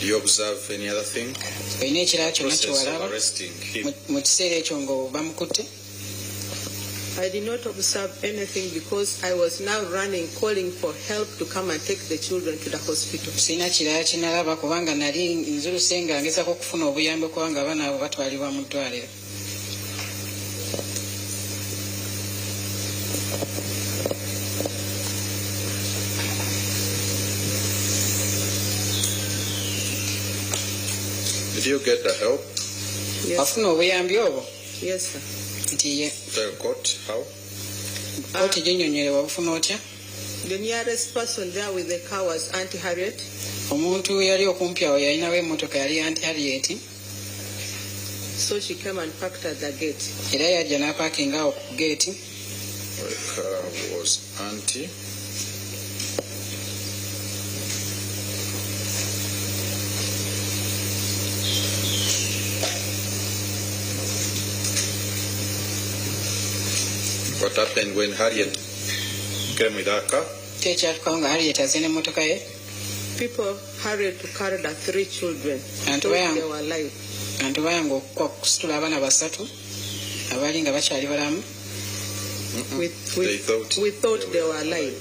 Did you observe any other thing? Process of arresting him. I did not observe anything because I was now running, calling for help to come and take the children to the hospital. Did you get the help? Yes, yes sir. The court, how? The nearest person there with the car was Auntie Harriet. So she came and parked at the gate. The car was Auntie. What happened when Harriet came with her car? People hurried to carry the 3 children. And they were alive. We thought they were alive.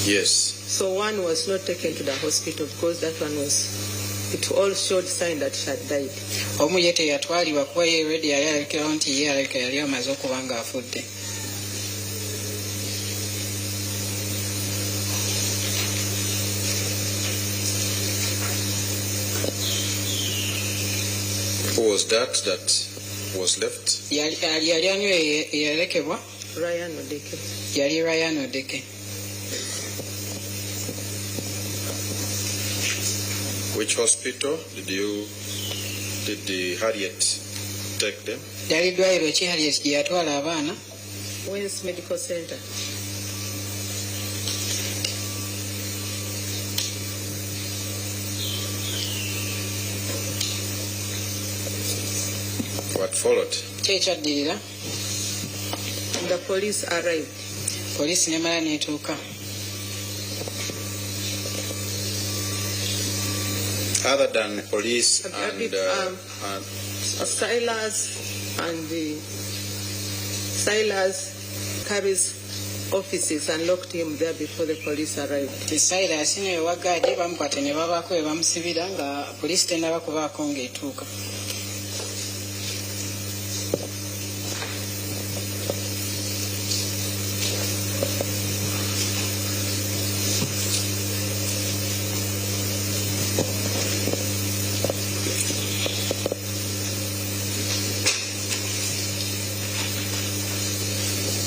Yes. So one was not taken to the hospital because that one was, it all showed sign that she had died. Who was that was left? Ryan Odeke. Which hospital did the Harriet take them? Wayne's Medical Center. What followed? The police arrived. Other than police Silas carries offices and locked him there before the police arrived.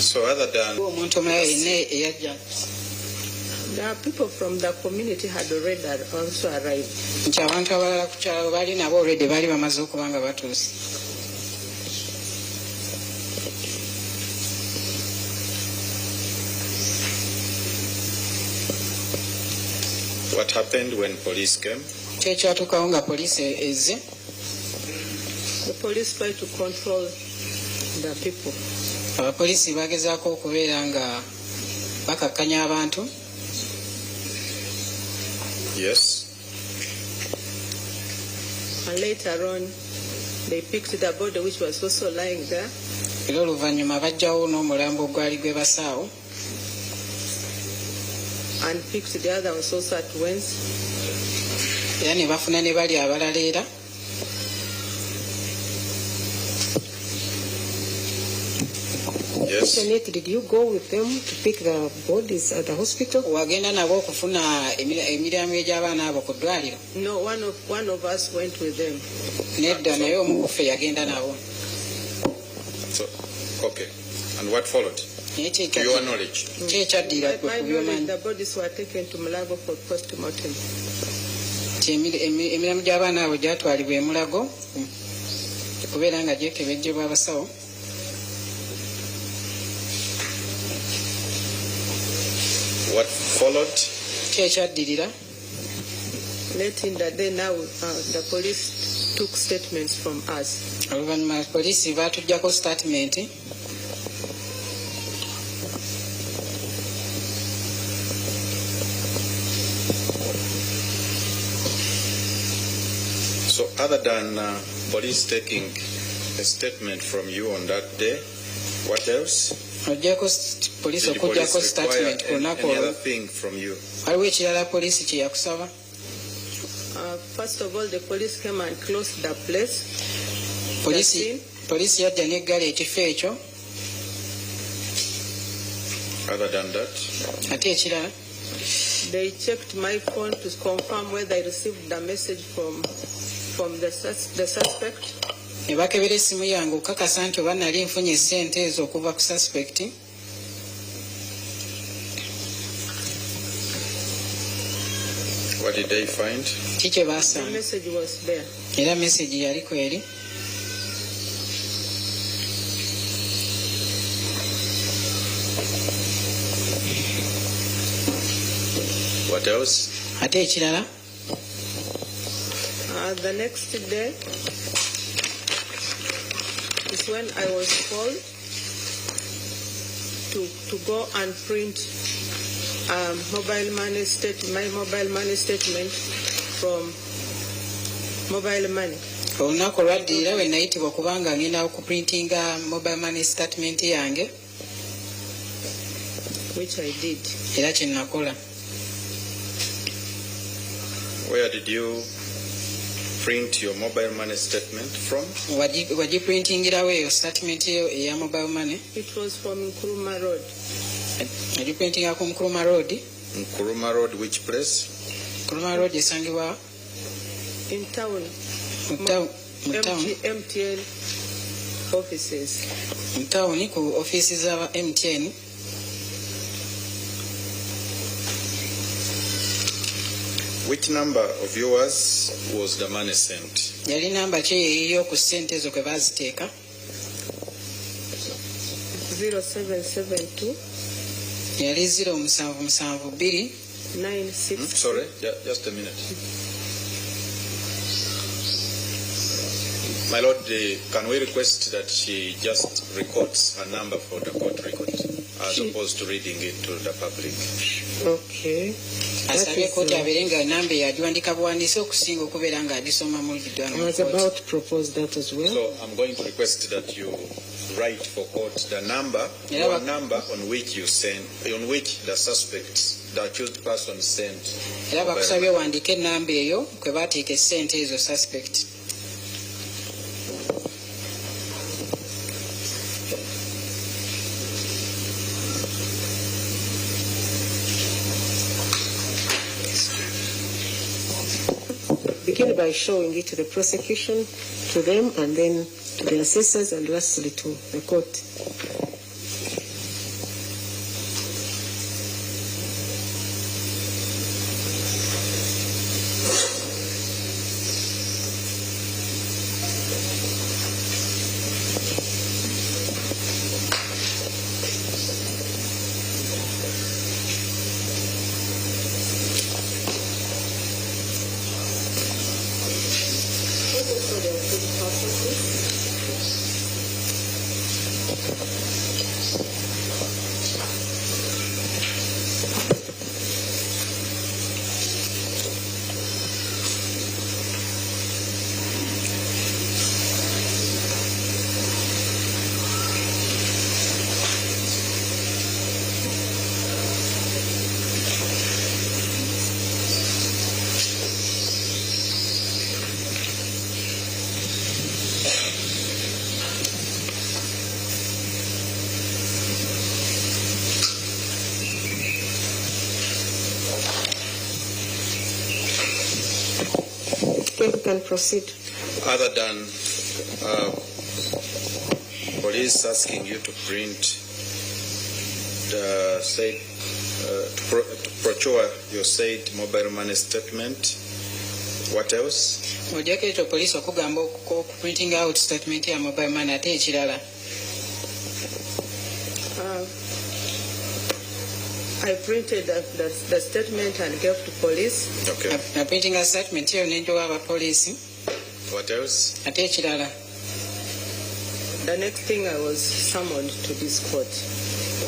So other than the people from the community had already also arrived. What happened when police came? The police tried to control the people. Yes. And later on, they picked the body which was also lying there. And picked the other ones also at once. Yes. Did you go with them to pick the bodies at the hospital? No, one of us went with them. So, okay. And what followed? To your knowledge? My knowledge, the bodies were taken to Mulago for post-mortem. What followed? letting that they now the police took statements from us. Oluvanyuma poliisi baatuggyako statement. So other than police taking a statement from you on that day, what else? Did the police require any other thing from you? First of all, the police came and closed the place. Police yajja n'eggala ekifo ekyo. Other than that? Ate ekirala? They checked my phone to confirm whether I received the message from the suspect. Ne bakebera essimu yange okukakasa nti oba nali nfunye ssente ezo okuva ku suspect. What did they find? Kiki baasanga? The message was there. Era message yaliko eri. What else? Ate ekirala? The next day is when I was called to go and print my mobile money statement from mobile money. Olunaku olwaddirira we nayitibwa kubanga ngenda okuprintinga mobile money statement yange. Which I did. Era kye nakola. Where did you print your mobile money statement from? Wagiprintingirawo eyo statement eya mobile money? It was from Nkuruma Road. Wagiprintinga ku Nkuruma Road? Nkuruma Road, which place? Nkuruma Road esangibwa? In town. MTN offices. In town ku offices of MTN. Which number of yours was the money sent? Yali namba ki eyo ku ssente ezo kwe baaziteeka? 0772. Yali 0772 96. Sorry, just a minute. My Lord, can we request that she just records her number for the court record as opposed to reading it to the public? Okay. I was about to propose that as well. So I'm going to request that you write for court the number, your number on which you send, on which the suspect, the accused person sent. Suspect. Begin by showing it to the prosecution, to them, and then to the assessors, and lastly to the court. You can proceed. Other than police asking you to print the said, to procure your said mobile money statement, what else? Police okugamba printing out statement ya mobile money ate ekirala. I I printed the statement and gave to police. Okay. Na printing a statement here nendo aba police. What else? Ate ekirala. The next thing I was summoned to this court.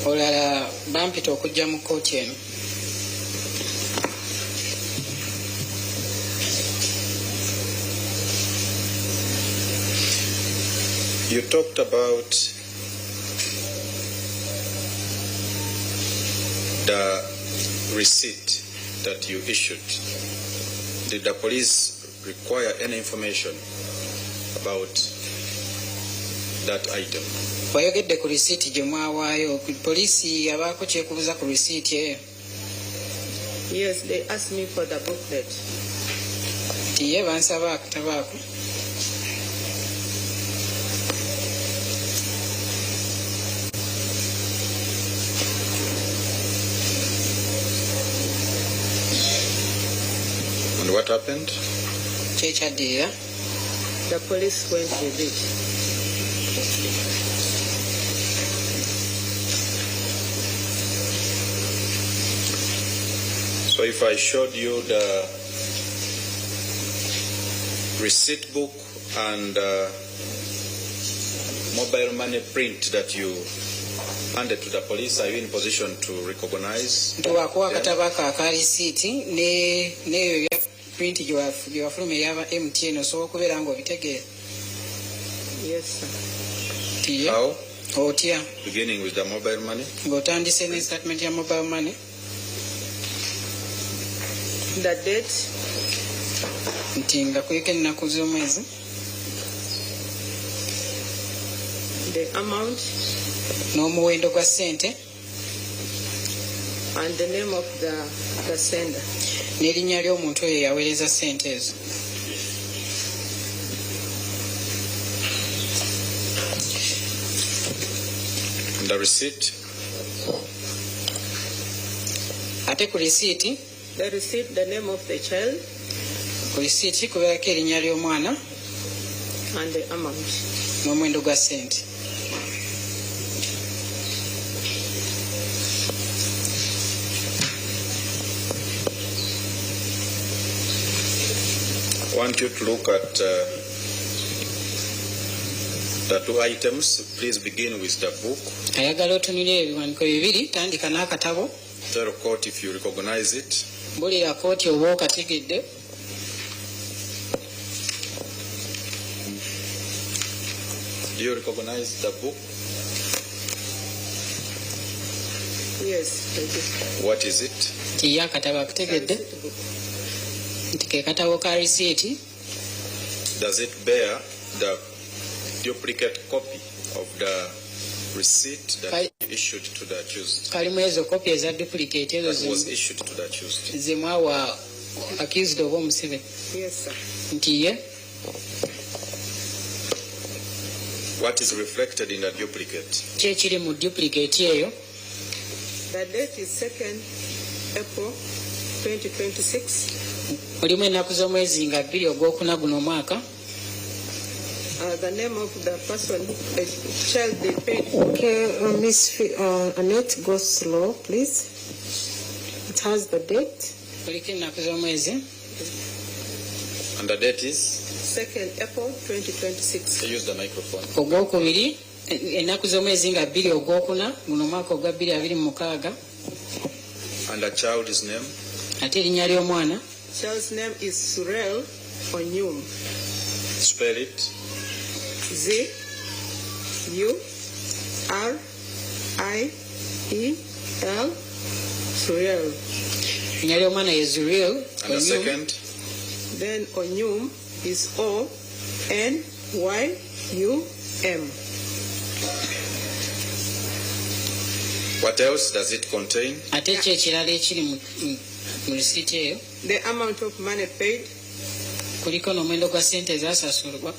Olala bampita okujja mu kooti eno. You talked about the receipt that you issued. Did the police require any information about that item? Wayogedde ku receipt gye mwawaayo. Poliisi yabaako kyekubuza ku receipt eyo. Yes, they asked me for the booklet. Tiye bansaba akatabo ako. And what happened? Kyekyaddira. The police went with it. So if I showed you the receipt book and mobile money print that you handed to the police, are you in position to recognize? Ntuwakuwa akatabo aka receipt neyo ya print gye wafuluma eyaba MTN osobola okubeera nga obitegeera. Yes, sir. Tiye. How? Otya. Beginning with the mobile money? Ng'otandise ne statement ya mobile money. The date. Nti nga kuliko ennaku z'omwezi. The amount. N'omuwendo gwa ssente. And the name of the sender. N'erinnya ly'omuntu oyo yaweereza ssente ezo. The receipt? Ate ku receipt. The receipt, the name of the child. Ku receipt kubeerako erinnya ly'omwana. And the amount. N'omuwendo gwa ssente. I want you to look at the two items. Please begin with the book. Ayagala otunulire ebiwandiiko bibiri, tandika n'akatabo. Tell court if you recognize it. Bulira kooti oba okategedde. Do you recognize the book? Yes, I do. What is it? Tiye akatabo akutegedde. Nti ke katabo ka receipt. Does it bear the duplicate copy of the receipt that you issued to the accused? Kalimu ezo kopi eza duplicate ezo That was issued to the accused. ze mwawa accused oba omusibe. Yes, sir. Ntiye. What is reflected in the duplicate? Ki ekiri mu duplicate eyo? The date is 2nd April 2026. Mulimu ennaku z'omwezi nga 2 ogwokuna guno omwaka. The name of the person, a child they paid. Okay, Miss Annette, go slow, please. It has the date. Kuliko ennaku z'omwezi. And the date is? 2nd April 2026. Use the microphone. Ogwokubiri, ennaku z'omwezi nga 2 ogwokuna guno omwaka ogwa 2026. And the child's name? Ate erinnya ly'omwana? Child's name is Surel Onyum. Spell it. Z-U-R-I-E-L. Surel. Erinnya ly'omwana ye Zuriel. And the second? Then Onyum is O-N-Y-U-M. What else does it contain? Ate ki ekirala ekiri mu receipt eyo? The amount of money paid. Kuliko n'omuwendo gwa ssente ezaasasulwa.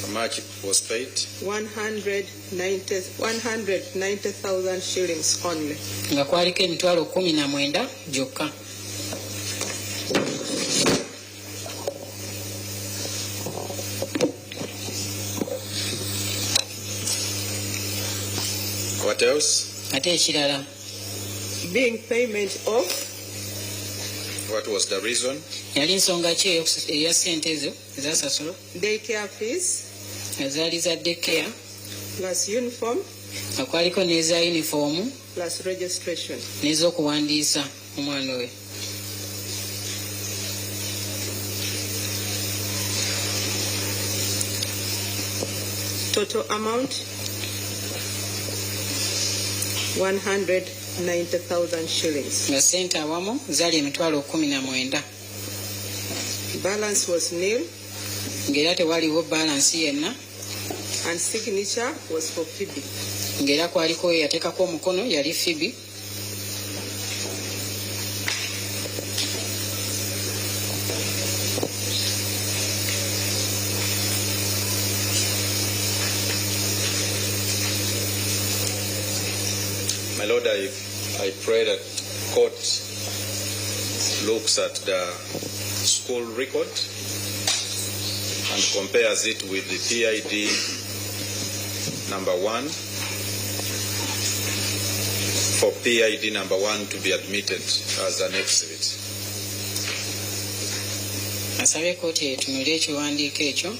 How much was paid? 190,000 shillings only. Nga kwaliko emitwalo 19 gyokka. What else? Ate ekirala? being payment of. What was the reason? Yali nsonga ki eya ssente ezo ezasasula? Daycare fees. Ezaali za daycare. Plus uniform. Akwaliko n'eza uniform. Plus registration. N'ez'okuwandiisa omwana we. Total amount 190,000 shillings. Nga ssente awamu zaali emitwalo 19. Balance was nil. Ng'era tewaliwo balance yenna. And signature was for Phoebe. Ng'era kwaliko yateekako omukono yali Phoebe. My Lord, I pray that court looks at the school record and compares it with the PID number 1 for PID number 1 to be admitted as an exhibit. Asabe kooti etunule ekiwandiiko ekyo.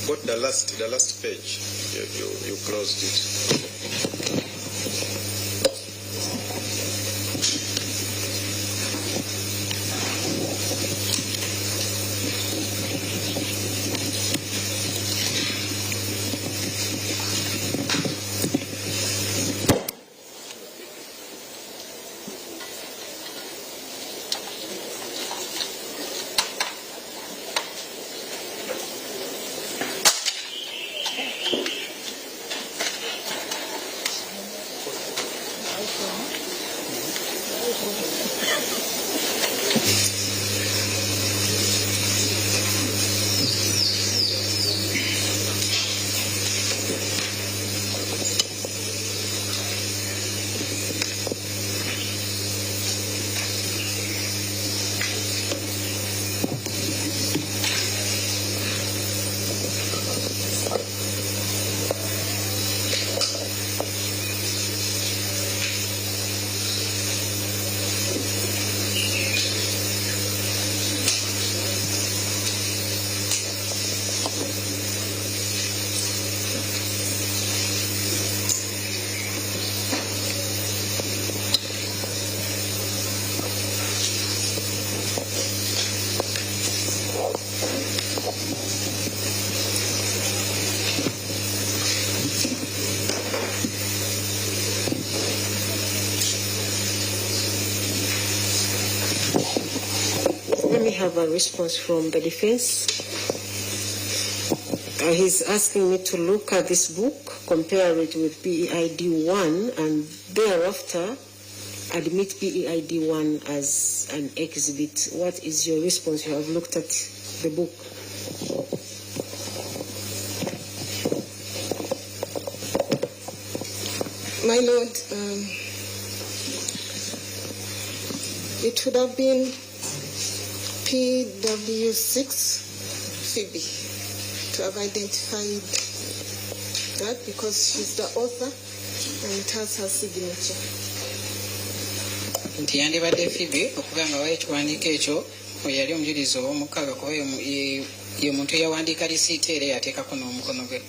Got the last page. You closed it. Let me have a response from the defense. He's asking me to look at this book, compare it with PEID 1, and thereafter admit PEID 1 as an exhibit. What is your response? You have looked at the book. My Lord, it would have been PW6 Phoebe to have identified that because she's the author and it has her signature. Nti yandibadde Phoebe okuba nga wayo ekiwandiiko ekyo yali omujulizi ow'omukaaga kuba ye muntu eyawandiika lisiiti era yateekako n'omukono gwe.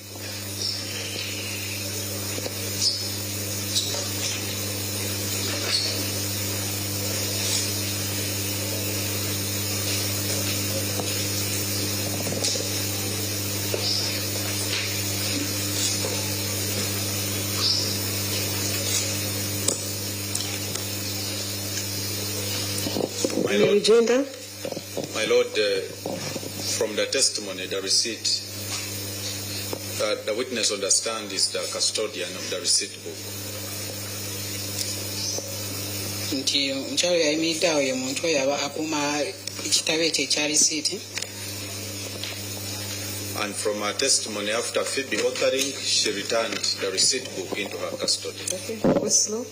My Lord, from the testimony, the receipt, the witness understands is the custodian of the receipt book. Nti omukyalo yayimiridde awo ye muntu oyo aba akuuma ekitabo ekyo ekya risiiti. And from her testimony, after Phoebe authoring, she returned the receipt book into her custody. Okay, go slow.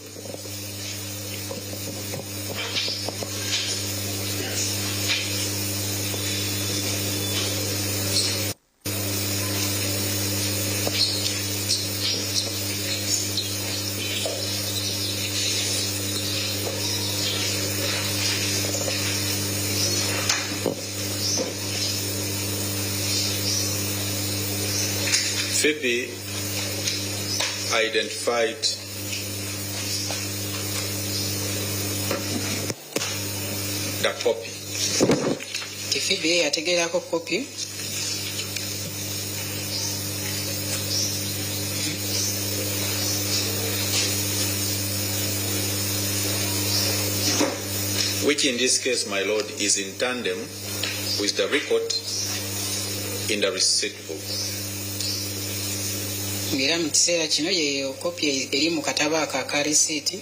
Phoebe identified the copy. Phoebe yategeerako copy. Which in this case, my lord, is in tandem with the record in the receipt book. Ngira mu kiseera kino yeyo copy eri mu kataba aka receipt.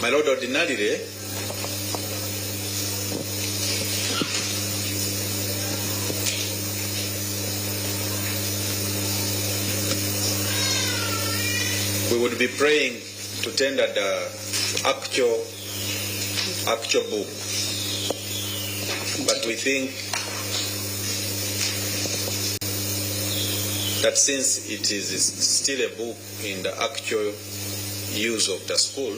My lord, ordinarily, we would be praying to tender the actual book, but we think that since it is still a book in the actual use of the school,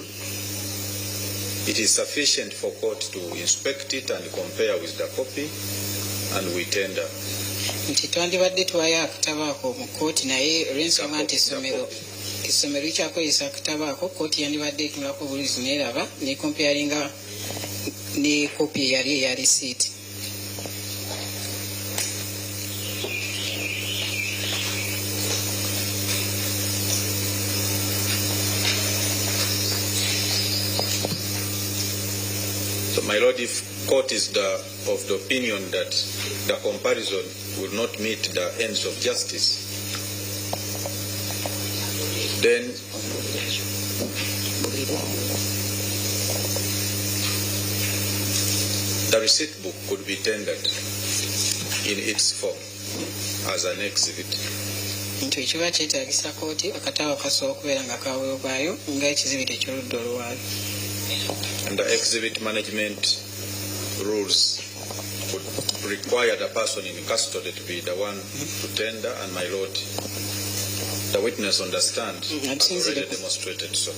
it is sufficient for court to inspect it and compare with the copy, and we tender. Nti twandibadde tuwayo akatabo ako mu kkooti naye olw'ensonga nti essomero likyakozesa akatabo ako kkooti yandibadde etunulako bulizi neraba ne comparinga ne kopi eyali eya risiiti. So, my lord, if court is of the opinion that the comparison will not meet the ends of justice, then the receipt book could be tendered in its form as an exhibit. Nti ekiba kyetaagisa kooti akatabo kasobola okubeera nga kaweebwayo ng'ekizibito eky'oludda oluwaayo. And the exhibit management rules would require the person in custody to be the one to tender, and my lord, the witness understands has already demonstrated so.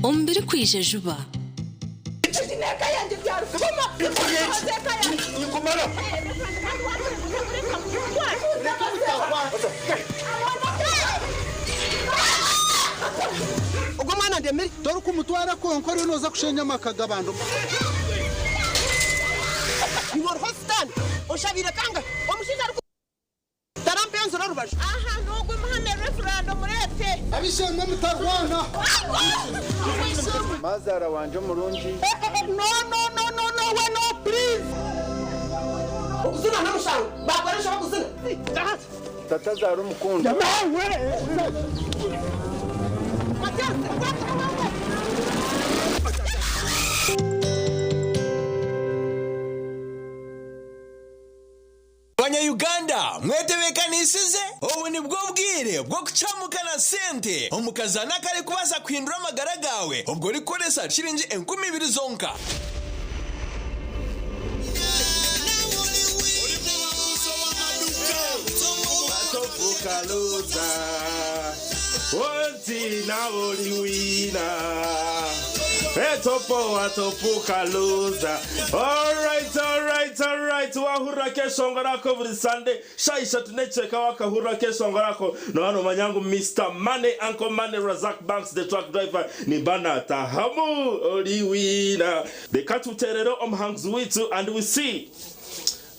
ombere kwije juba ubwo mwana ndemere dore uko umutwara konko rero noza kushenya makagabandu Your hostel oshabire kanga omushinja tarampe nzora rubaje aha nubwo muhame referendum murete abishemwe mutarwana mazara wanje murungi no we no please Ukuzina namushanga bakoresha bakuzina tata zara umukundo Banya-Uganda mwetebekanisize ubu ni bwo bwire bwo kucamukana sente omukazana kare kubasa kwindura amagara gawe ubwo rikoresa shiringi 20,000 zonka Kaluza Wanti na oliwina Etopo atopuka luza. Alright. Wahura kesho ngorako buri Sunday. Shaisha tunecheka wakahura kesho ngorako. No hano manyangu Mr. Money, Uncle Money, Razak Banks, the truck driver. Nibana tahamu oliwina. The katu terero omhangs witu and we see.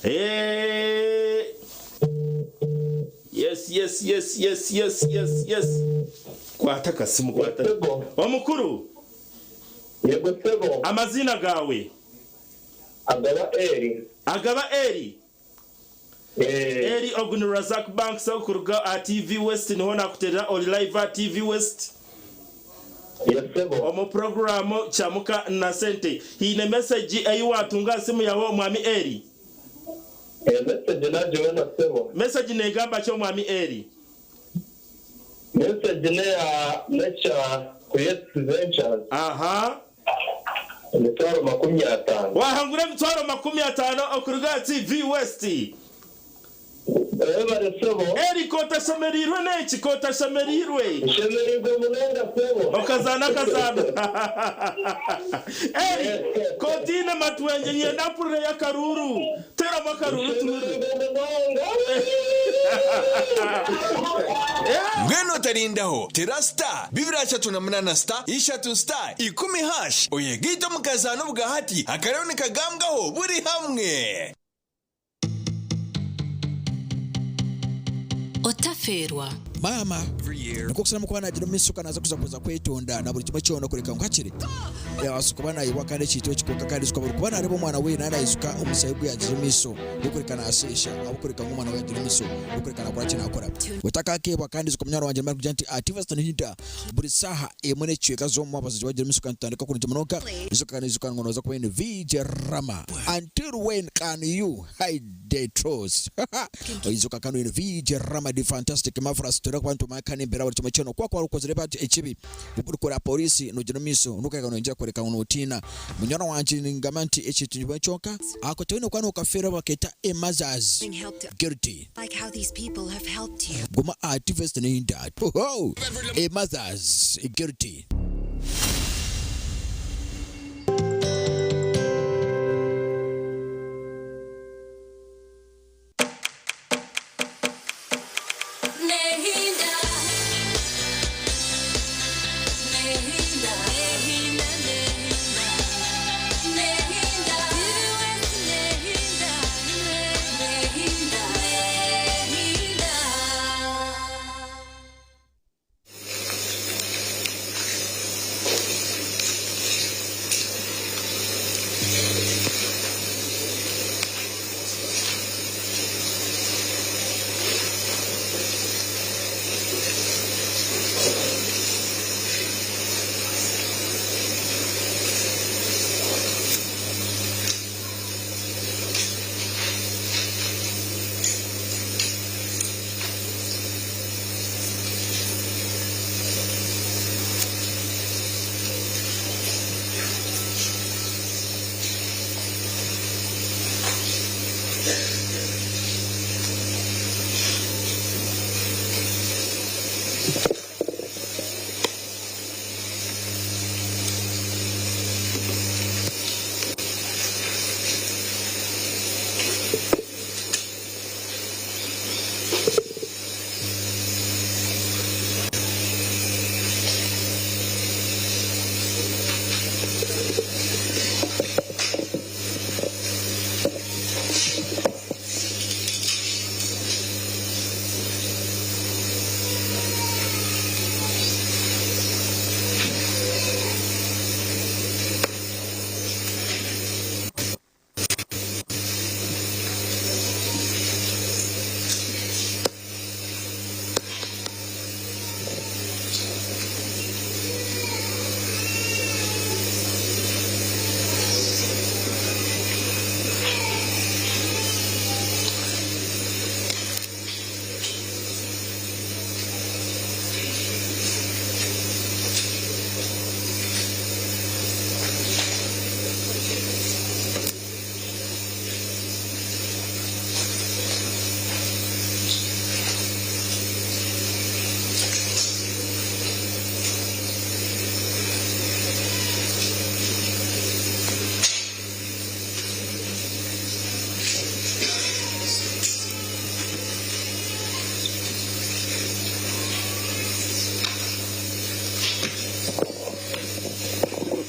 Hey. Yes. Kwataka simu kwataka. Omukuru. Yego sebo. Amazina gawe. Agaba Eri. Eri Ogun Razak Banks okuruga TV West niho nakuterera oli live TV West. Yes sebo. Omu programu chamuka na sente. Hine message ayi watunga simu yawo mwami Eri. Message na joina sebo. Message negamba cyo mwami Eri. Message ne ya lecture Create Ventures. Aha. Mitwaro 50. Wahangure mitwaro 50 okuruga TV West. Eri kota shamerirwe neki kota shamerirwe. Shamerirwe munenga sebo. Okazana. Eri kotina matwenje nyenda pure ya karuru. Tera makaruru turu. Ngweno tarindaho terasta bibira chatu na munana star ishatu star 10 hash oyegita mukazano bugahati akarone kagambwaho buri hamwe otaferwa mama nukokusana mukubana nagira misuka naza kuza kwetonda na buri kimwe cyono kureka ngakire yasukubana yiwa kandi cyitwe kikoka kandi sukaba kubana arebo mwana we nana isuka umusayi gwe yagira miso dukurikana asesha abukurika ngumwana we yagira miso dukurikana kora kina akora utaka kebwa kandi sukumnyana wanje mari kujanti activist nihita buri saha emone cyeka zo mu abazi wagira misuka ntandika kuri jimonoka isuka kandi isuka ngono za kubene VJ Rama until when can you hide the truth isuka kandi VJ Rama the fantastic mafras kwantu makane mbera buri cyano kwa ukozere bati ekibi ukora polisi nugira miso nukaga nonjya koreka unotina munyana wanje ningamanti ekitunjwa cyoka akotene kwano kafera baketa emazaz guilty like how these people have helped you goma activist ni that oh emazaz guilty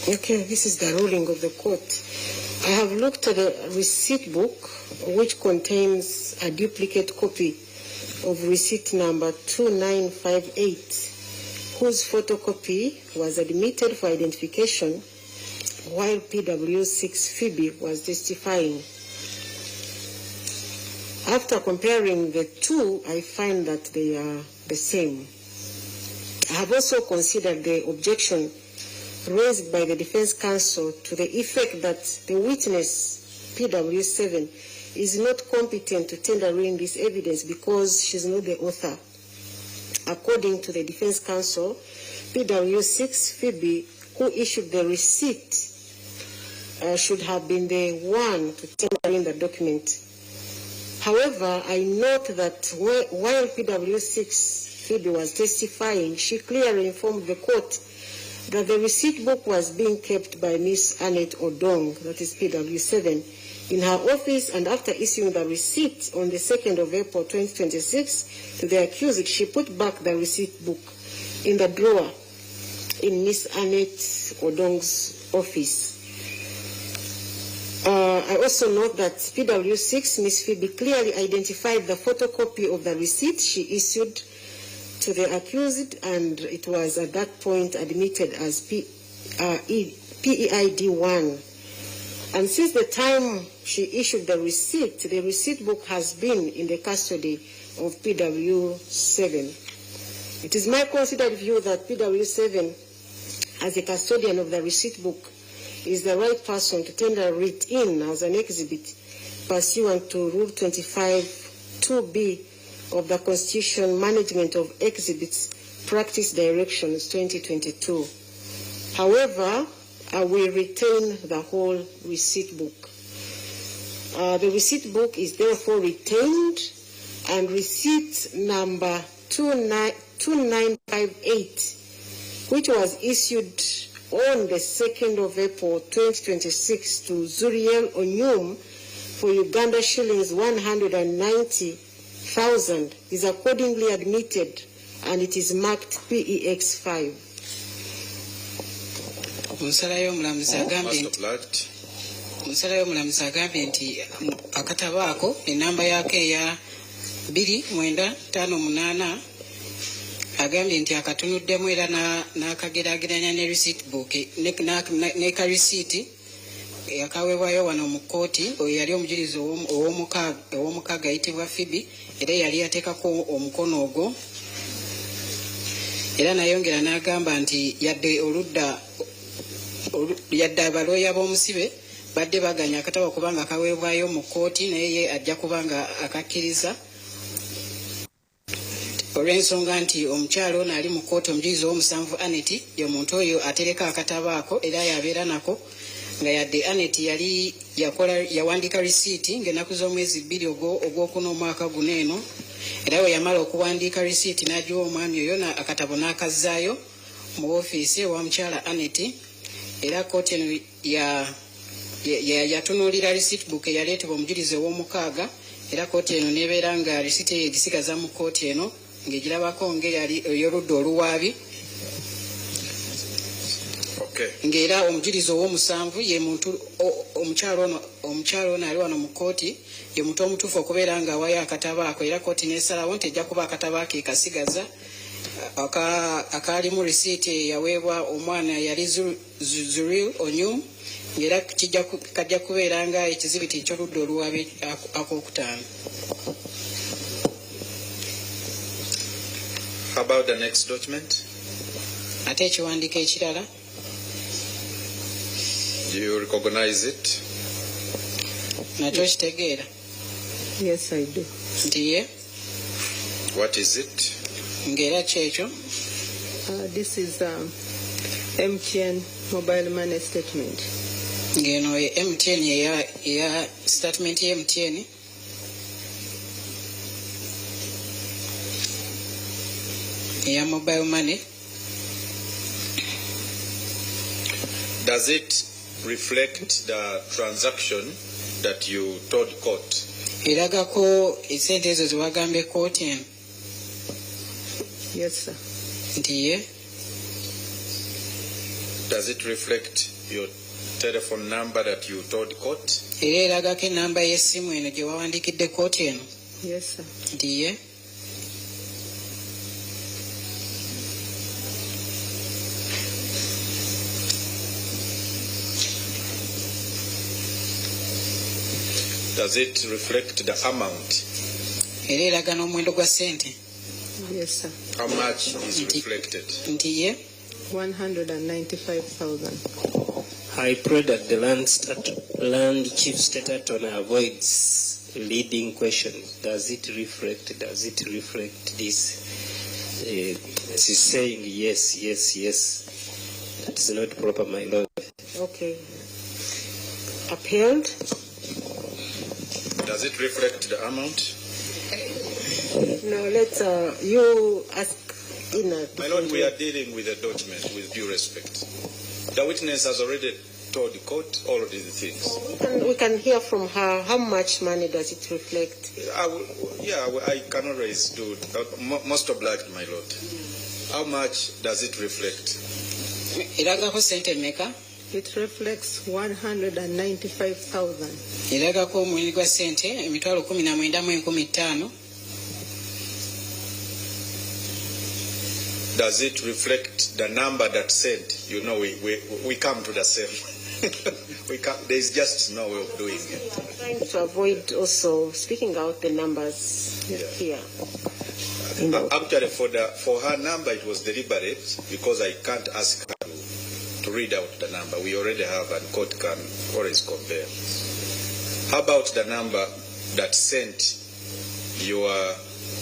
Okay, this is the ruling of the court. I have looked at the receipt book, which contains a duplicate copy of receipt number 2958, whose photocopy was admitted for identification while PW6 Phoebe was testifying. After comparing the two, I find that they are the same. I have also considered the objection raised by the defense counsel to the effect that the witness, PW7, is not competent to tender in this evidence because she's not the author. According to the defense counsel, PW6 Phoebe, who issued the receipt, should have been the one to tender in the document. However, I note that while PW6 Phoebe was testifying, she clearly informed the court that the receipt book was being kept by Miss Annette Odong, that is PW7, in her office, and after issuing the receipt on the 2nd of April 2026 to the accused, she put back the receipt book in the drawer in Miss Annette Odong's office. I also note that PW6, Miss Phoebe, clearly identified the photocopy of the receipt she issued to the accused, and it was at that point admitted as PEID1. And since the time she issued the receipt book has been in the custody of PW7. It is my considered view that PW7, as a custodian of the receipt book, is the right person to tender it in as an exhibit pursuant to Rule 25(2)(b) of the Constitution, Management of Exhibits, Practice Directions 2022. However, I will retain the whole receipt book. The receipt book is therefore retained, and receipt number 2958, which was issued on the 2nd of April 2026 to Zuriel Onyum for Uganda shillings 190,000, is accordingly admitted, and it is marked PEX5. Omusalayo omulamuzi agambye nti akatabo ako enamba yako eya 2958 agambye nti akatunuddemu era n'akageraageranya ne receipt book ne ka receipt yakaweebwayo wano mu kkooti. Oyo yali omujulizi ow'omukaaga ayitibwa Phoebe, era yali yateekako omukono ogwo. Era nayongera n'agamba nti yadde abalooya b'omusibe badde baganya akatabo kubanga kaweebwayo mu kkooti, naye ye ajja kubanga akakkiriza olw'ensonga nti omukyalo ono ali mu kkooti, omujulizi ow'omusanvu Annette ye muntu oyo atereka akatabo ako era yabeera nako, nga yadde Annette yali yawandiika risiiti ng'ennaku z'omwezi 2 ogwokuna omwaka guno eno, era we yamala okuwandiika risiiti n'agiwa omwami oyo akatabo n'akazzaayo mu woofiisi ewa mukyala Annette. Era kkooti eno yatunuulira receipt book eyaleetebwa omujulizi ow'omukaaga, era kkooti eno nebeera nga risiiti eyo egisigaza mu kkooti eno ng'egirabako ng'eyali ey'oludda oluwaabi. Ng'era omujulizi ow'omusanvu ye muntu omukyalo ono ali wano mu kkooti ye muntu omutuufu okubeera ng'awaayo akatabo ako, era kkooti n'esalawo nti ejja kuba akatabo ako ekasigaza akaalimu risiiti eyaweebwa omwana yali Zuriel Onyum, ng'era kajja kubeera nga ekizibiti eky'oludda oluwaabi ak'okutaano. How about the next document? Ate ekiwandiiko ekirala. Do you recognize it? Nakyo kitegeera? Yes, I do. Ndiye? What is it? Ng'era kyekyo? This is MTN mobile money statement. Ng'eno MTN eya statement ya MTN. Eya mobile money. Does it reflect the transaction that you told court? Eragako esente ezo zewagambye court eno? Yes, sir. Ndiye? Does it reflect your telephone number that you told court? Era eragako enamba y'essimu eno gye wawandiikidde kkooti eno? Yes, sir. Ndiye. Does it reflect the amount? Era eraga n'omuwendo gwa ssente? Yes, sir. How much is reflected? Ndiye. 195,000. I pray that the land chief state attorney avoids leading questions. Does it reflect this? She's saying yes. That is not proper, my lord. Okay. Appealed? Does it reflect the amount? No, let's you ask in a. My lord, we are dealing with a document with due respect. The witness has already told the court all of these things. We can hear from her. How much money does it reflect? I can always do. Most obliged, my lord. How much does it reflect? Eragako ssente mmeka? It reflects 195,000. Eragako omuwendo gwa ssente emitwalo 19,150. Does it reflect the number that sent? You know, we come to the same. There's just no way of doing it. Trying to avoid also speaking out the numbers here. Actually, for her number, it was deliberate because I can't ask her to read out the number. We already have, and court can always compare. How about the number that sent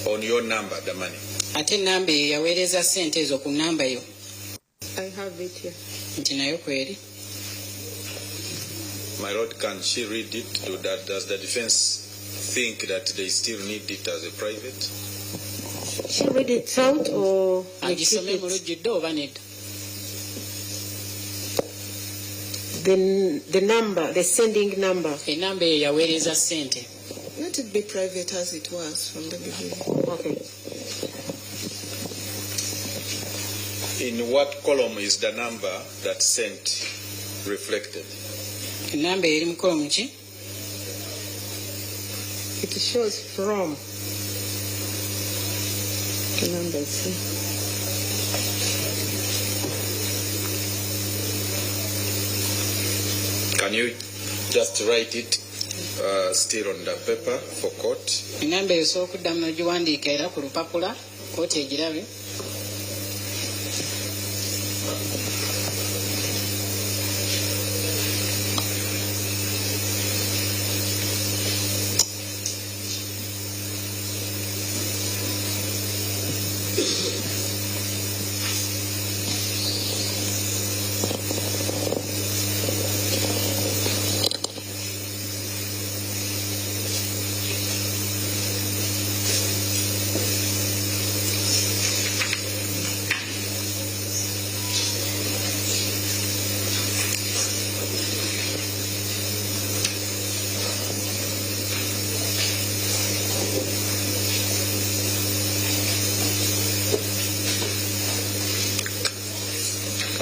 on your number, the money? Ate namba eyo yaweereza ssente ezo ku namba yo? I have it here. Nti nayo kweri? My lord, can she read it? Does the defense think that they still need it as a private? She read it out or agisome mu lujjudde oba nedda? The number, the sending number. Enamba eyo yaweereza ssente. Let it be private as it was from the beginning. Okay. In what column is the number that sent reflected? Enamba eri mu kolomu ki? It shows from. The numbers. Can you just write it still on the paper for court? Enamba eyo osobola okuddamu n'ogiwandiika era ku lupapula kooti egirabe.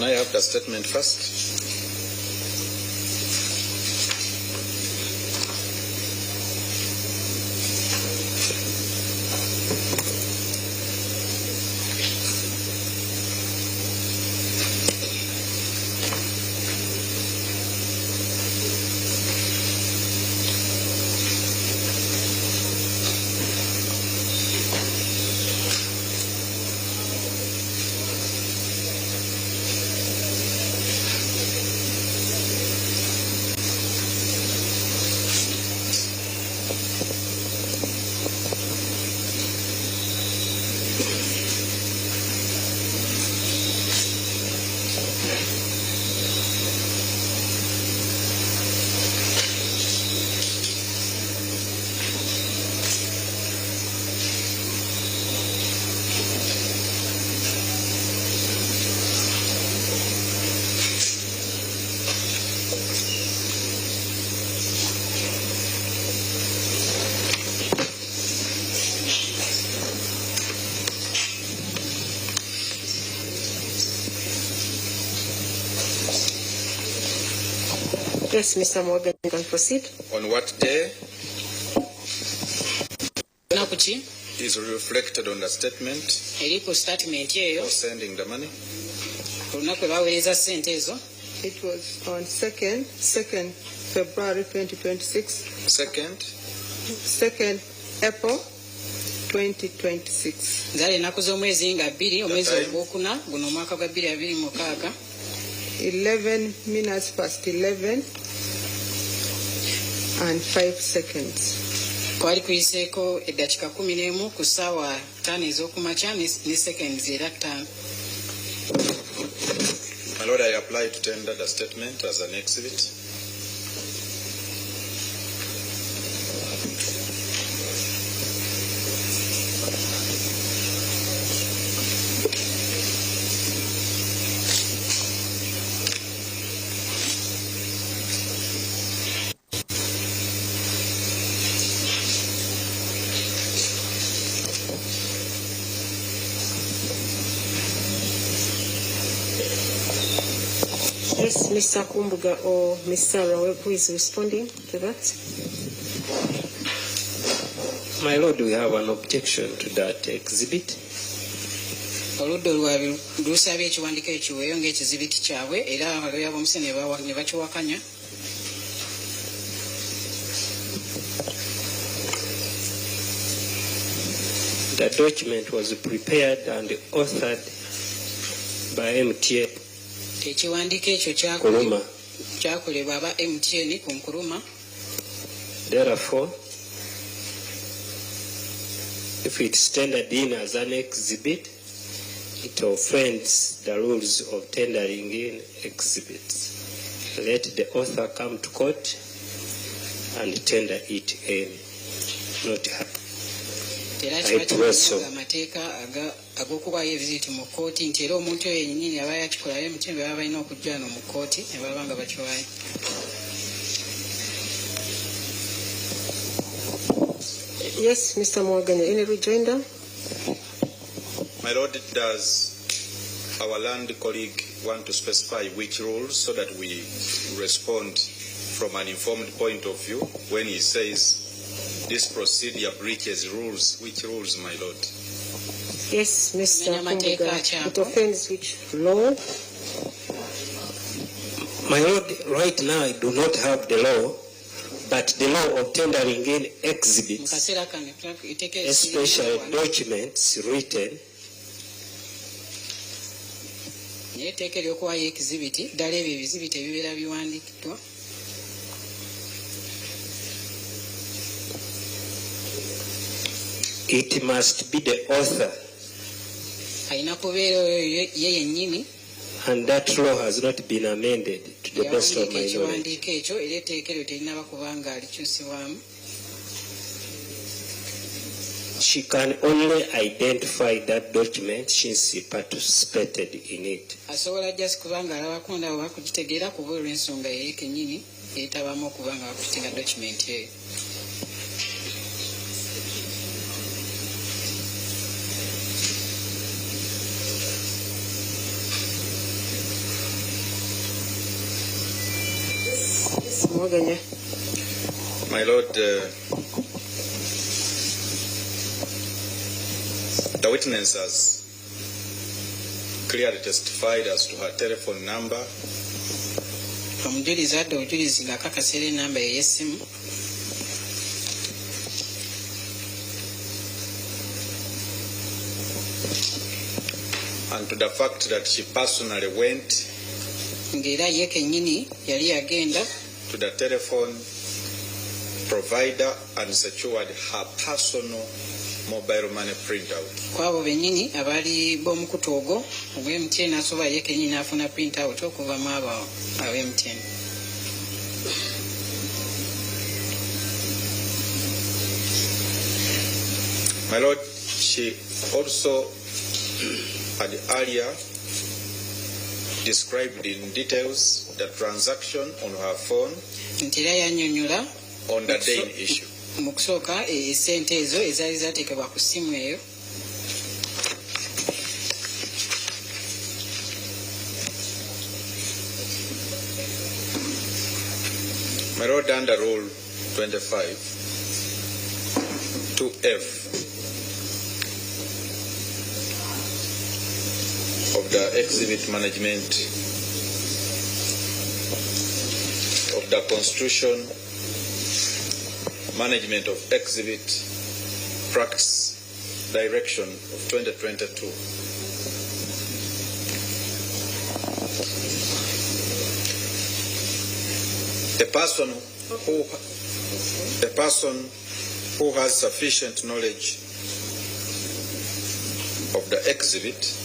Can I have the statement first? Yes, Mr. Morgan, you can proceed. On what day Nakuchi is reflected on the statement eripo statement eyo for sending the money? olunaku lwaweereza ssente ezo. It was on 2nd February 2026. 2nd April 2026. Zaali ennaku z'omwezi nga 2 omwezi ogwokuna guno omwaka gwa 2026. 11 minutes past 11 and 5 seconds. Kwali kuyiseeko eddakiika 11 ku ssaawa 5 ez'okumakya ne seconds era 5. My Lord, I apply to tender the statement as an exhibit. Yes, Mr. Kumbuga or Mr. Rawe, who is responding to that? My Lord, we have an objection to that exhibit. Oludda olwabi lusabye ekiwandiiko ekiweeyo ng'ekizibiti kyabwe era abaloya b'omusi ne bakiwakanya. The document was prepared and authored by MTN. Ekiwandiiko ekyo kyakolebwa aba MTN ku Nkuruma. Therefore, if it's tendered in as an exhibit, it offends the rules of tendering in exhibits. Let the author come to court and tender it in, not her. Era kiba amateeka ag'okubayo ebiziti mu kkooti nti era omuntu oyo yennyini aba yakikolayo emitindo baba balina okujja wano mu kkooti ne baba nga bakiwayo. Yes, Mr. Morgan, any rejoinder? My Lord, does our land colleague want to specify which rules so that we respond from an informed point of view when he says this procedure breaches rules? Which rules, my Lord? Yes, Mr. Kumbuga, it offends which law? My Lord, right now I do not have the law, but the law of tendering in exhibits, especially documents written, Etteeka ery'okuwaayo ekizibiti ddala ebyo ebizibiti ebibeera biwandiikiddwa. it must be the author, Alina kubeera oyo ye yennyini and that law has not been amended to the best of my knowledge. ekiwandiiko ekyo era etteeka eryo terinaba kubanga alikyusibwamu. She can only identify that document since she participated in it. Asobola just kubanga alabako ndabo bakugitegeera kuba olw'ensonga ye kennyini yeetabamu okubanga bakutinga document eyo. Morgan, My Lord, the witness has clearly testified as to her telephone number. Omujulizi adde obujulizi ng'akakasa era ennamba ye y'essimu. And to the fact that she personally went ng'era ye kennyini yali yagenda to the telephone provider and secured her personal mobile money printout. kwabo bennyini abaali b'omukutu ogwo ogwa MTN asobola ye kennyini afuna printout okuva mu abo MTN. My Lord, she also had earlier described in details the transaction on her phone Nti era yannyonnyola on the day in issue. mu kusooka essente ezo ezaali zaateekebwa ku ssimu eyo. My Lord, under Rule 25, 2F of the exhibit management of the Constitution, management of exhibit practice direction of 2022. A person who has sufficient knowledge of the exhibit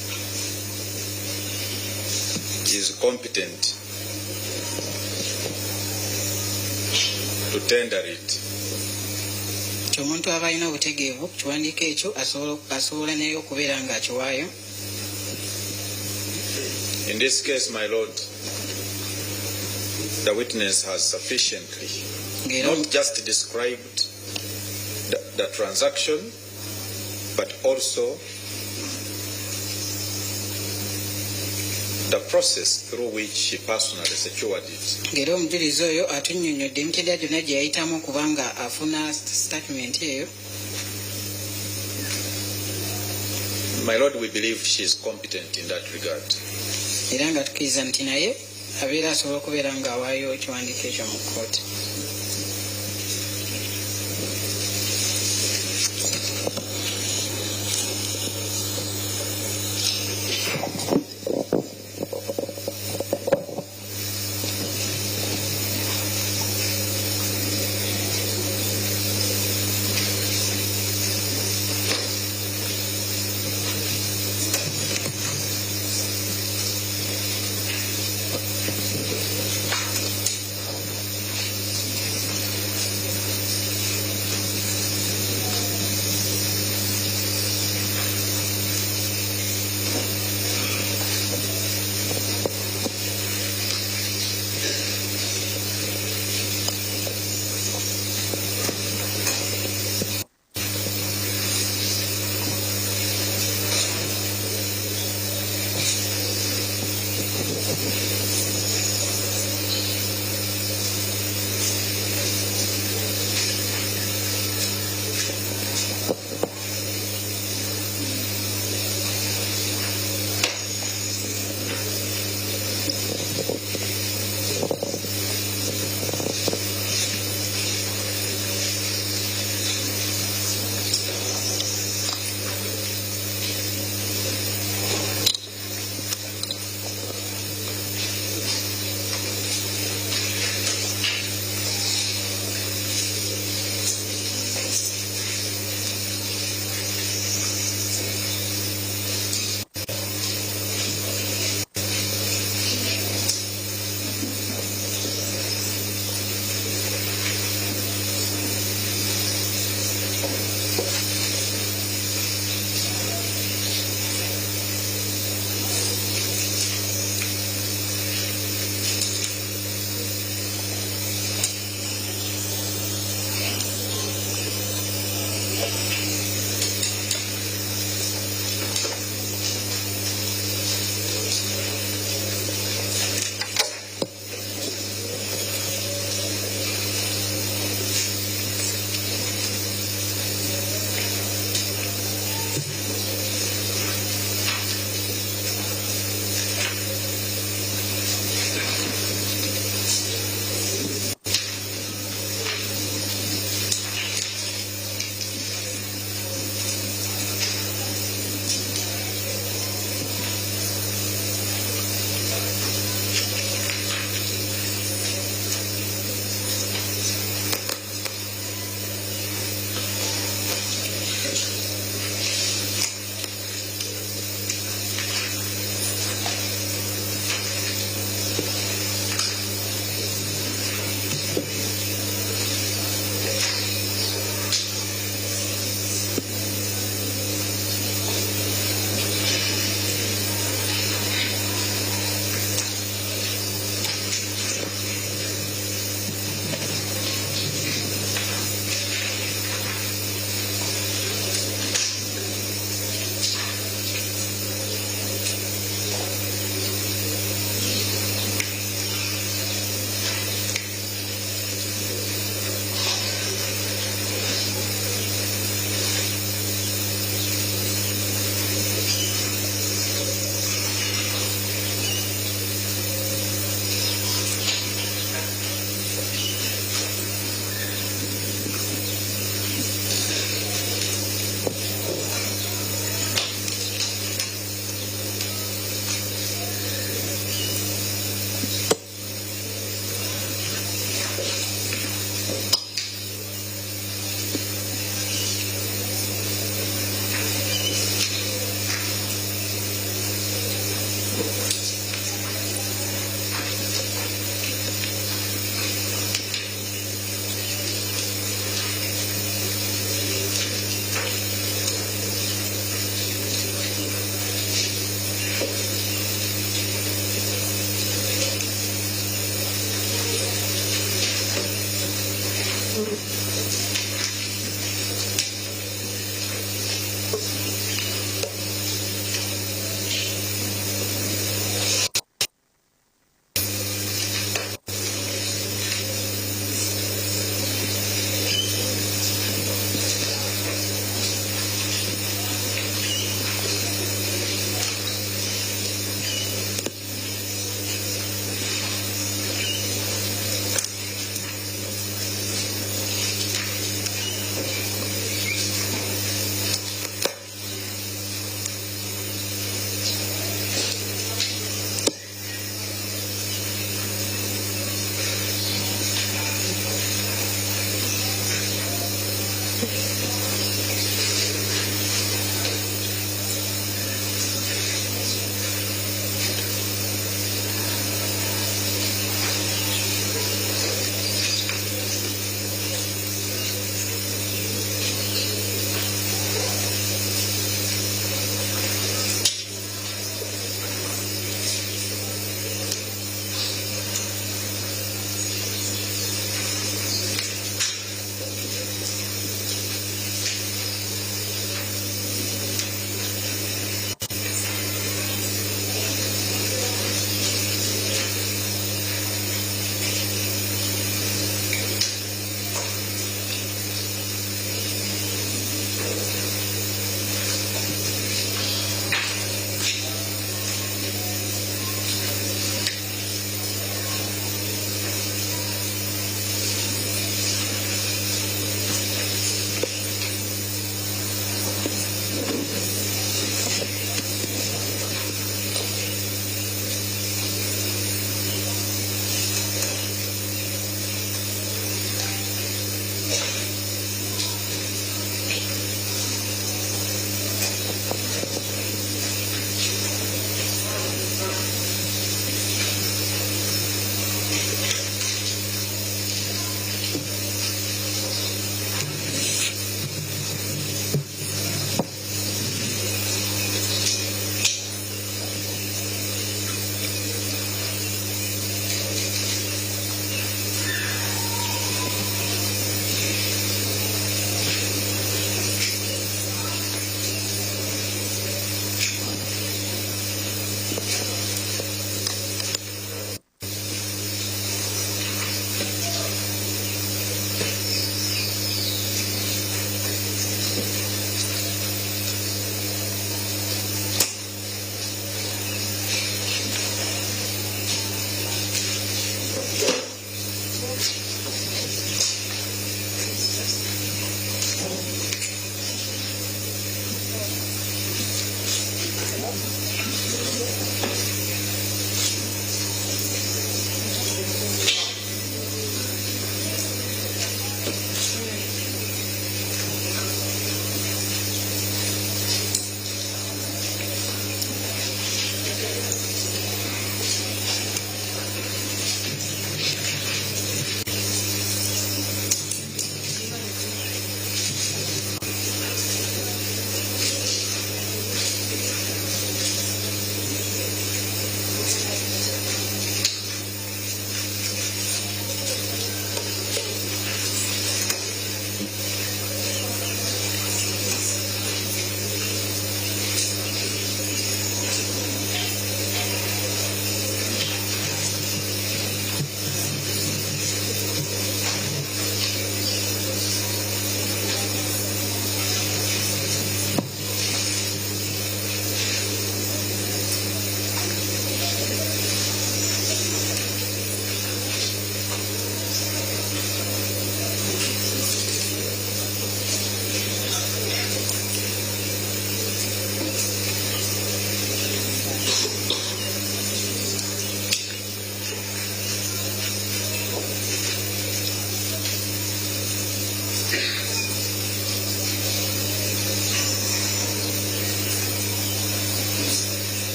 is competent to tender it. Omuntu aba alina obutegeevu ku kiwandiiko ekyo asobola naye okubeera ng'akiwaayo. In this case, my Lord, the witness has sufficiently not just described the transaction, but also the process through which she personally secured it. Ngero omujulizi oyo atunnyonnyodde emitendera gyonna gye yayitamu kubanga afuna statement eyo. My Lord, we believe she is competent in that regard. Era nga tukkiriza nti naye abeera asobola okubeera ng'awaayo ekiwandiiko ekyo mu kkooti.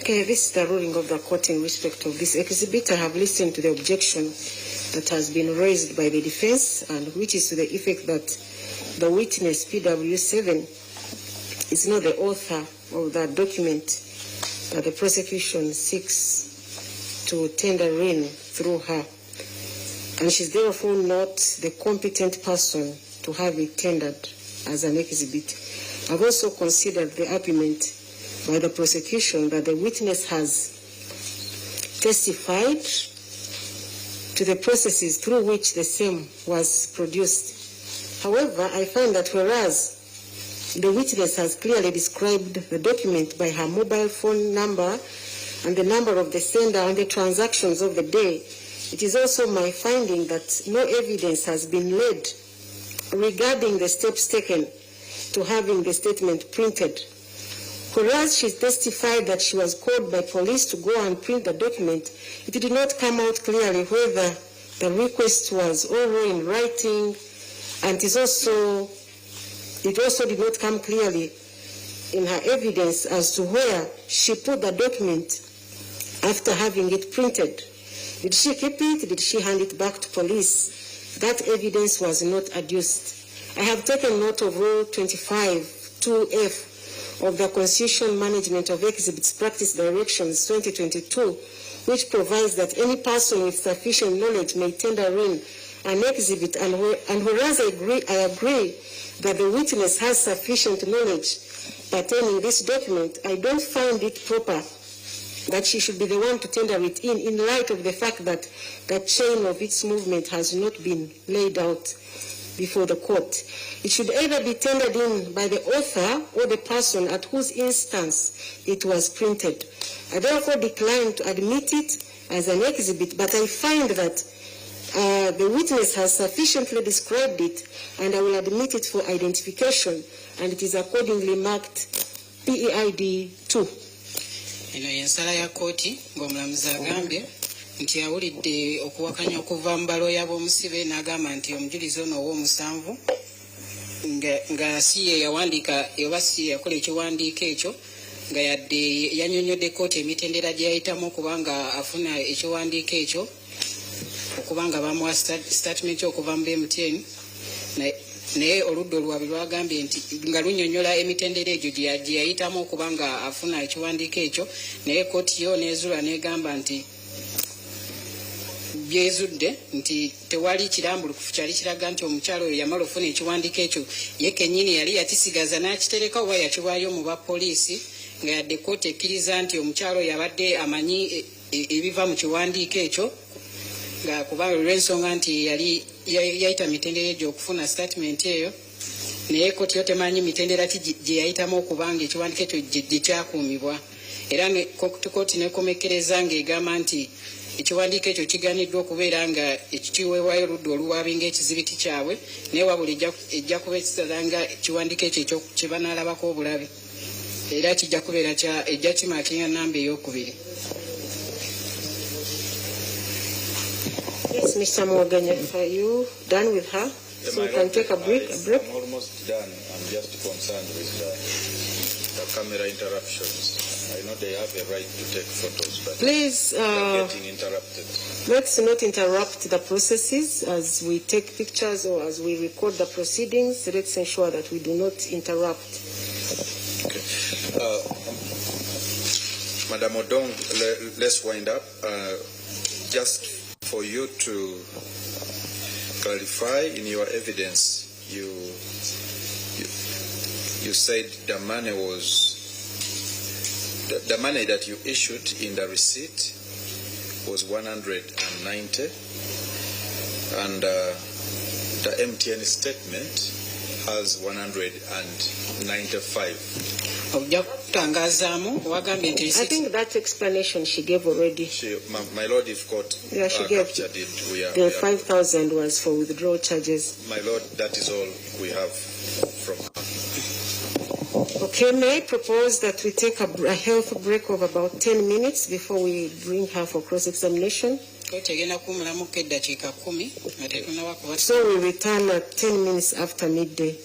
Okay, this is the ruling of the court in respect of this exhibit. I have listened to the objection that has been raised by the defense, and which is to the effect that the witness, PW7, is not the author of the document that the prosecution seeks to tender in through her. And she's therefore not the competent person to have it tendered as an exhibit. I've also considered the argument by the prosecution that the witness has testified to the processes through which the same was produced. However, I find that whereas the witness has clearly described the document by her mobile phone number and the number of the sender and the transactions of the day, it is also my finding that no evidence has been laid regarding the steps taken to having the statement printed. Whereas she testified that she was called by police to go and print the document, it did not come out clearly whether the request was oral in writing, and it also did not come clearly in her evidence as to where she put the document after having it printed. Did she keep it? Did she hand it back to police? That evidence was not adduced. I have taken note of Rule 25(2)(f) of the Constitution Management of Exhibits Practice Directions 2022, which provides that any person with sufficient knowledge may tender in an exhibit, and whereas I agree that the witness has sufficient knowledge pertaining this document, I don't find it proper that she should be the one to tender it in light of the fact that the chain of its movement has not been laid out before the court. It should either be tendered in by the author or the person at whose instance it was printed. I therefore decline to admit it as an exhibit, but I find that the witness has sufficiently described it, and I will admit it for identification, and it is accordingly marked PEID 2. Eno yensala ya kooti ng'omulamuzi agambye nti awulidde okuwakanya okuva mu baloya b'omusibe n'agamba nti omujulizi ono ow'omusanvu nga si ye yawandiika oba si ye yakola ekiwandiiko ekyo nga yadde yannyonnyodde kooti emitendera gye yayitamu okubanga afuna ekiwandiiko ekyo okubanga bamuwa statement okuva mu BMTN naye oludda olwabwe lwagambye nti nga lunnyonnyola emitendera egyo gye yayitamu okubanga afuna ekiwandiiko ekyo, naye kooti yo n'ezula n'egamba nti byezudde nti tewali kirambulukufu kyali kiraga nti omukyalo oyo yamala ofuna ekiwandiiko ekyo ye kennyini yali yakisigaza n'akitereka oba yakiwaayo mu bapoliisi, nga yadde kooti ekkiriza nti omukyalo yabadde amanyi ebiva mu kiwandiiko ekyo, nga kubanga olw'ensonga nti yali yayita mitendera egyo okufuna statement eyo, naye kooti yo temanyi mitendera ki gye yayitamu okubanga ekiwandiiko ekyo gye kyakuumibwa. Era kooti nekomekereza ng'egamba nti ekiwandiiko ekyo kiganiddwa okubeera nga ekiweebwayo oludda oluwaabi ng'ekizibiti kyabwe, naye wabula ejja kuba ekisala nga ekiwandiiko ekyo kye banaalabako obulabe, era kijja kubeera ejja kimaakinga nnamba ey'okubiri. Yes, Mr. Mwaganya, are you done with her? So we can take a break. I'm almost done. I'm just concerned with the camera interruptions. I know they have a right to take photos, but please, they're getting interrupted. Let's not interrupt the processes as we take pictures or as we record the proceedings. Let's ensure that we do not interrupt. Okay. Madam Odong, let's wind up. Just for you to clarify in your evidence, you said the money that you issued in the receipt was 190, and the MTN statement has 195. I think that explanation she gave already. My Lord, if court captured it, the 5,000 was for withdrawal charges. My Lord, that is all we have from her. Okay, may I propose that we take a health break of about 10 minutes before we bring her for cross-examination? So we return at 10 minutes after midday.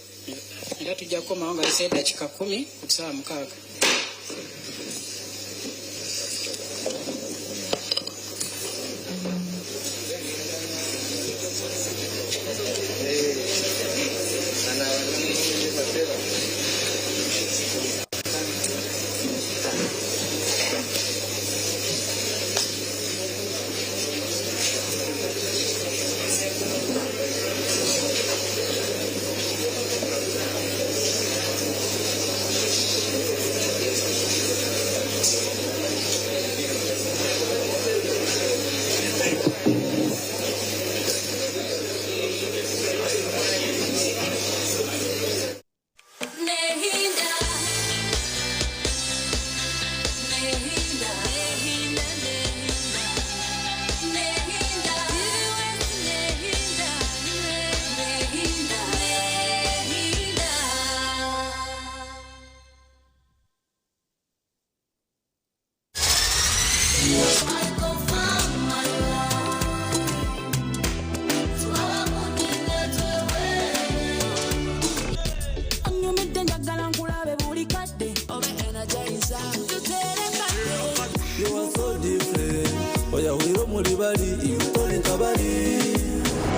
bali yutole kabali.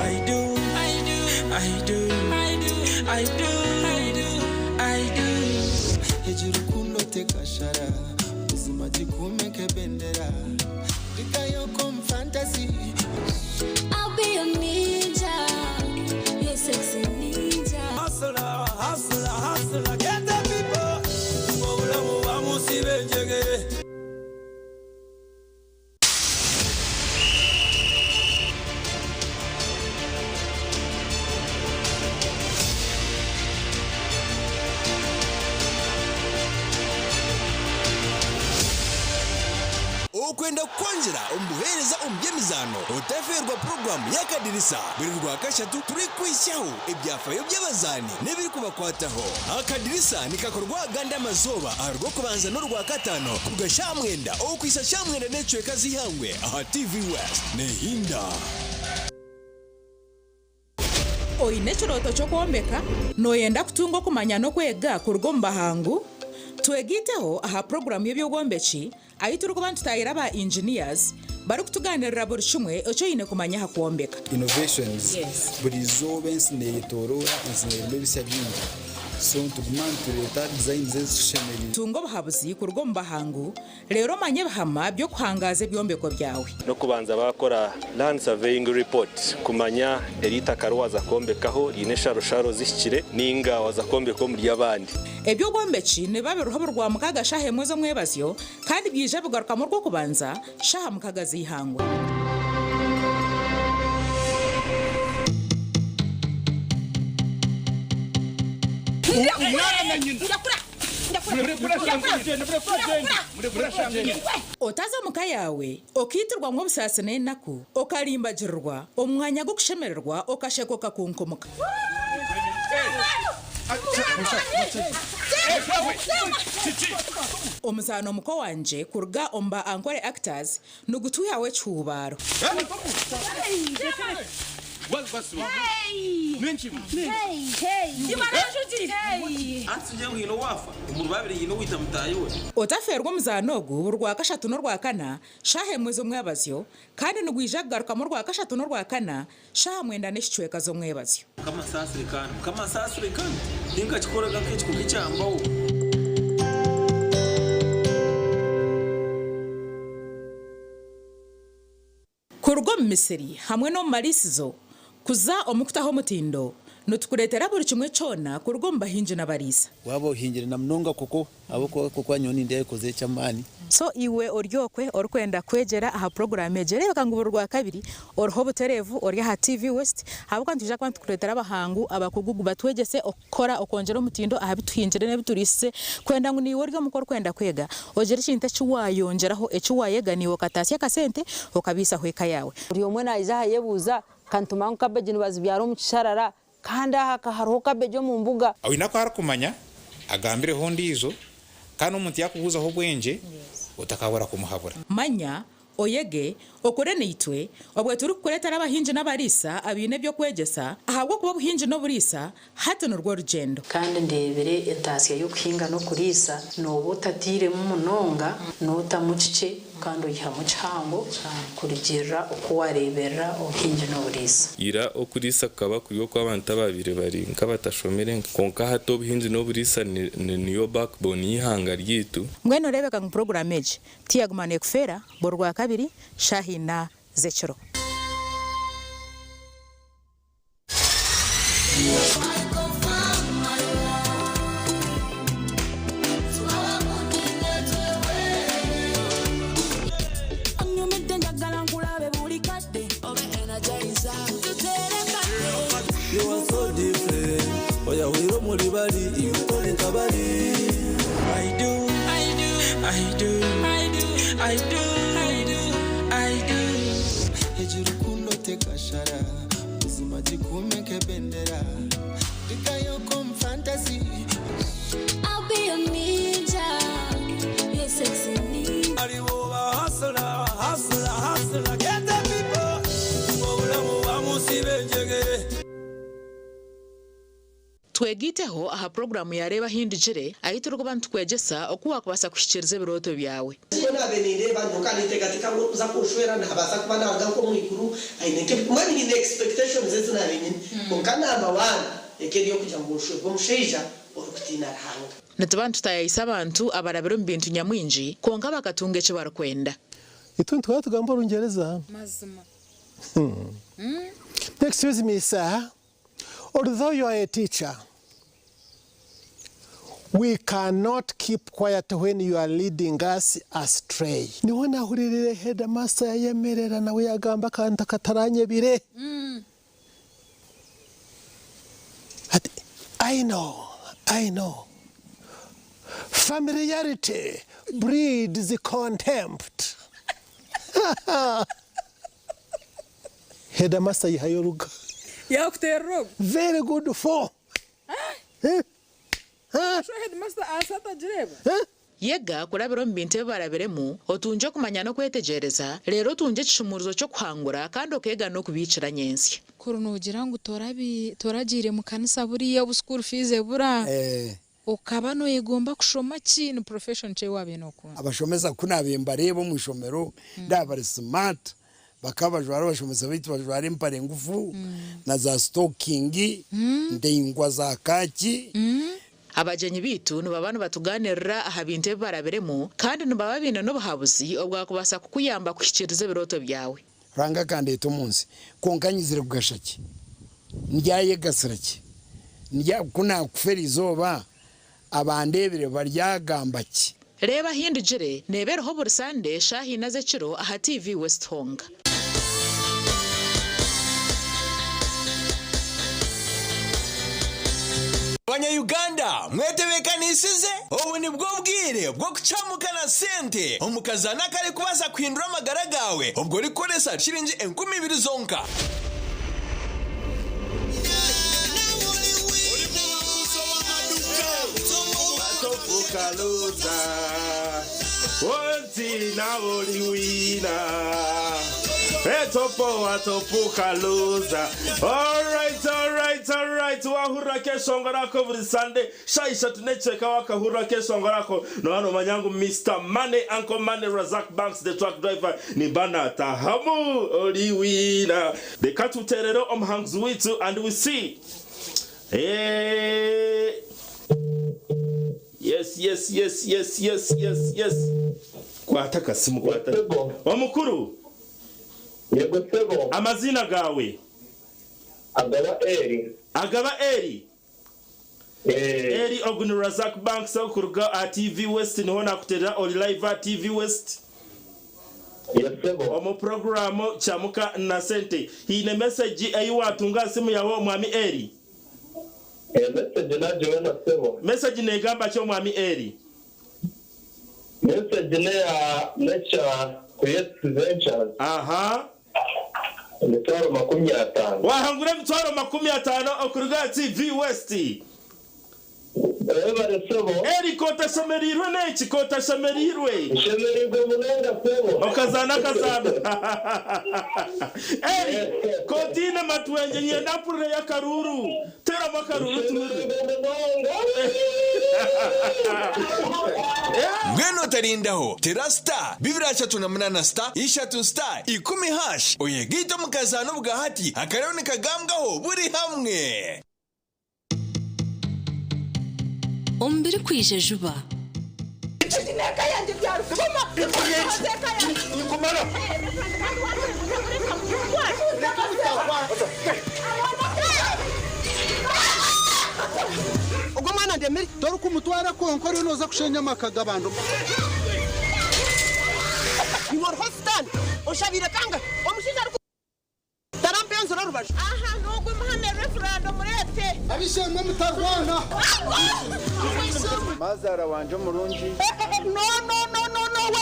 I do, I do, I do, I do, I do, I do, I do. Hejuru kuno tekashara, uzima jikumeke bendera. Dikayo kom fantasy. I'll be a ninja, you're sexy ninja. Hustler, hustler, hustler, get the people. Mawula muwa musibe njege. Okwenda kongera umuhereza umubyemizano otaferwa program y'akadirisa buri rwa kashatu turi kwishaho ibyafayo by'abazani n'ibiri kubakwataho. Akadirisa nikakorwa ganda mazoba arwo kubanza no rwa katano kugashamwenda okwisa shamwenda necwe kazihangwe aha TV West nehinda. Oine chiroto cyo kwombeka noyenda kutunga kumanya no kwega kurugomba hangu twegiteho aha program y'ebyobwombeki ayituruko bantu tayira ba engineers bari kutuganirira buri kimwe icyo yine kumanya hakwombeka innovations buri zobe nsineyitorora nsinembe bisya byinshi so tugumantuleta design zeshemeri tungo bahabuzi kurugomba hangu rero manye bahama byo kuhangaza byombeko byawe no kubanza bakora land surveying report kumanya erita karwaza kombekaho yine sharosharo zishikire ninga waza kombeko muri yabandi ebyo gwombeki ne babe ruhabo rwa mukaga shahe mwezo mwebazyo kandi byije bugaruka mu rwo kubanza shaha mukaga zihangwa. Otaza muka yawe okitirwa ngo busasene naku okalimbagirwa omwanya go kushemererwa okashekoka kunkomuka. Omuzano muko wanje kurga omba ankore actors nugutuya we chubaro. Otaferwa muzanogu rwa kashatu no rwa kana shahe mwezo mwebazyo kandi nugwija garuka mu rwa kashatu no rwa kana shaha mwenda neshicweka zo mwebazyo kama sasure kan dinka chikoraga kechi kukicyambaho. Kurgo Misiri hamwe no marisizo kuza omukutaho mutindo nutukuretera buri kimwe cyona kurugomba hinje nabarisa wabo hingire na mnonga kuko abo kwa nyoni ndiye koze cyamani. So iwe oryokwe orkwenda kwegera aha program ejere bakangubura rwa kabiri orho buterevu ori ha TV West habwo ntuje kwantu kuretera abahangu abakugugu batwegese okora okongera mutindo aha bituhinjire ne biturise kwenda ngo niwe oryo mukor kwenda kwega ojere chinte cyuwayongeraho ecyuwayeganiwo katasya kasente okabisa hweka yawe uri omwe nayiza hayebuza kantuma nkabeje nibazi byaro mucisharara kanda hakaharuho kabejo mu mbuga awina ko harakumanya agambire hondi izo kandi umuntu yakubuza ho bwenje utakabura kumuhabura manya oyege okore neitwe obwe turi kuretera abahinje n'abarisa abine byo kwegesa ahabwo kuba buhinje no burisa hato no rwo rugendo kandi ndebere entasiya yo kuhinga no kurisa no butatire mu munonga no tamucice kandi uyiha mu cyango kurigera uko warebera uhinje no burisa ira okurisa kaba kuyo kwa abantu babire bari nkabatashomere konka hato buhinje no burisa niyo backbone yihanga ryitu mwene rebeka mu program eje tiyagumane kufera borwa kabiri shahina zechero You are so different. Oya wiro muri bali yutole kabali. I do, I do, I do, I do, I do, I do, I do. Hejuru kuno tekashara, uzima jikumeke bendera. Dikayo kom fantasy. I'll be a ninja, you're sexy ninja. Ariwo hustler, hustler, hustler, get the people. Mawula muwa musibe njege. twegiteho aha programu yareba hindujire ahita urugo bantu kwegesa okuwa kubasa kushikiriza biroto byawe ko nabenire bantu kandi tegatika ngo uza kushwera ntabasa kuba nanga ko mwikuru aineke mani ni expectations zetu na benyine ko kana mabana ekeri yo kujya mu shwe bomusheja orukutina rahanga natabantu tayayisa abantu abarabero mbintu nyamwinji konga bakatunga cyo barakwenda itu twatugamba rungereza mazima excuse me sir, although you are a teacher, we cannot keep quiet when you are leading us astray. Niwana huririre headmaster yemerera nawe yagamba kanta kataranye bire. I know. Familiarity breeds contempt. Headmaster yihayoruga. Yakuterroga. Very good for. Sho headmaster asata jireba. Yega kurabiro mbinte baraberemu otunje kumanya no kwetegereza rero tunje cishumuruzo cyo kwangura kandi okega no kubicira nyensi kurunugira ngo toragire mu kanisa buriya bu school fees bura ukaba no yegomba kushoma kintu profession cye wabino ko abashomeza kunabemba rebo mu shomero ndabari smart bakabajwara bashomeza bitu bajwara impare ngufu na za stocking ndengwa za kaki abajenyi bitu nubabana batuganirira aha binte baraberemu kandi nubababina no bahabuzi obwakubasa kukuyamba kushikiriza biroto byawe ranga kandi eto munsi konkanyizire kugashaki ndyaye gasiraki ndya kuna kuferizoba abandebere baryagambaki reba hindujire nebereho buri Sunday shahi naze kiro aha TV West Honga Abanya-Uganda mwetebekanisize ubu ni bwo bwire bwo kucamukana sente omukazana kare kubaza kwindura amagara gawe ubwo rikoresa shiringi 20,000 zonka Alright. Wahurira kesongorako buri Sunday. Shaisha tunecheka wakahurira kesongorako. No hano manyangu Mr. Money, Uncle Money, Razak Banks, the truck driver. Ni bana tahamu oliwina. The katu terero omhangs witu and we see. Hey. Yes. Kwataka simu kwataka. Omukuru. Yego sebo. Amazina gawe. Agaba Eri. Eri Ogun Razak Banks okuruga at TV West niho nakuterera oli live at TV West. Yes sebo. Omo programu chamuka na sente. Hine message ayi watunga simu yawo mwami Eri. Message na Joana sebo. Message negamba cyo mwami Eri. Message ne ya lecture Create Ventures. Aha. Mitwaro 50. Wahangura mitwaro 50 okuruga TV West. Eri kota shamerirwe neki kota shamerirwe. Shamerirwe munenda sebo. Okazana. Eri kotina matwenje nyenda pure ya karuru. Tera makaruru tunuru. Ngweno tarindaho terasta bibiracha tunamunana star ishatu star 10 hash oyegito mukazano bwahati akarone kagambwaho buri hamwe Ombiri kwije juba Ugo mwana ndemeri dore ko mutwara konkore noza kushenya makagabando You are hostan oshabira kanga omushinja tarampenzo rubasha aha nogwe muhane referendum murete abishemwe mutarwana Mazara wanje murungi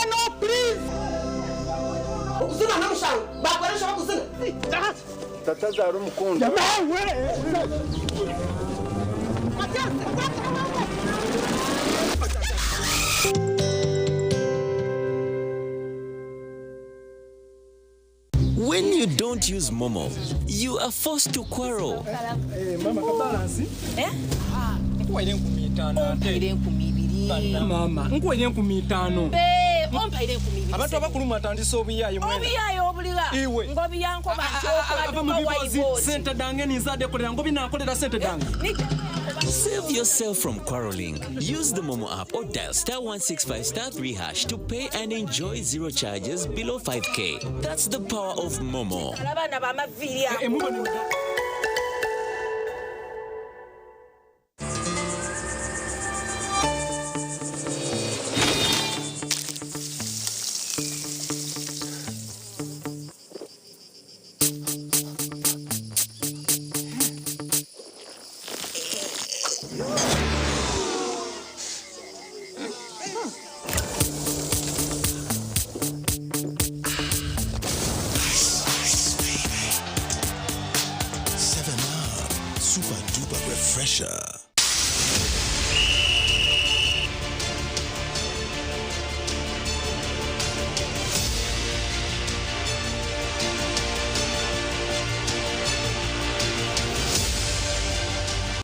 no please ukuzina namushawe bakoresha bakuzina tatazara umukunda When you don't use Momo, you are forced to quarrel. Mama kabalansi. Nkwaire 15 Ompaire 12. Mama, nkwaire 15. Ompaire 12. Abantu abakulu matandisa obuyayo mwena. Obuyayo obuliga. Iwe. Ngobi yanko Ava mu bibozi sente dange ninzade kolera ngobi nakolera sente dange. Save yourself from quarreling. Use the Momo app or dial *165*3# to pay and enjoy zero charges below 5k. That's the power of Momo.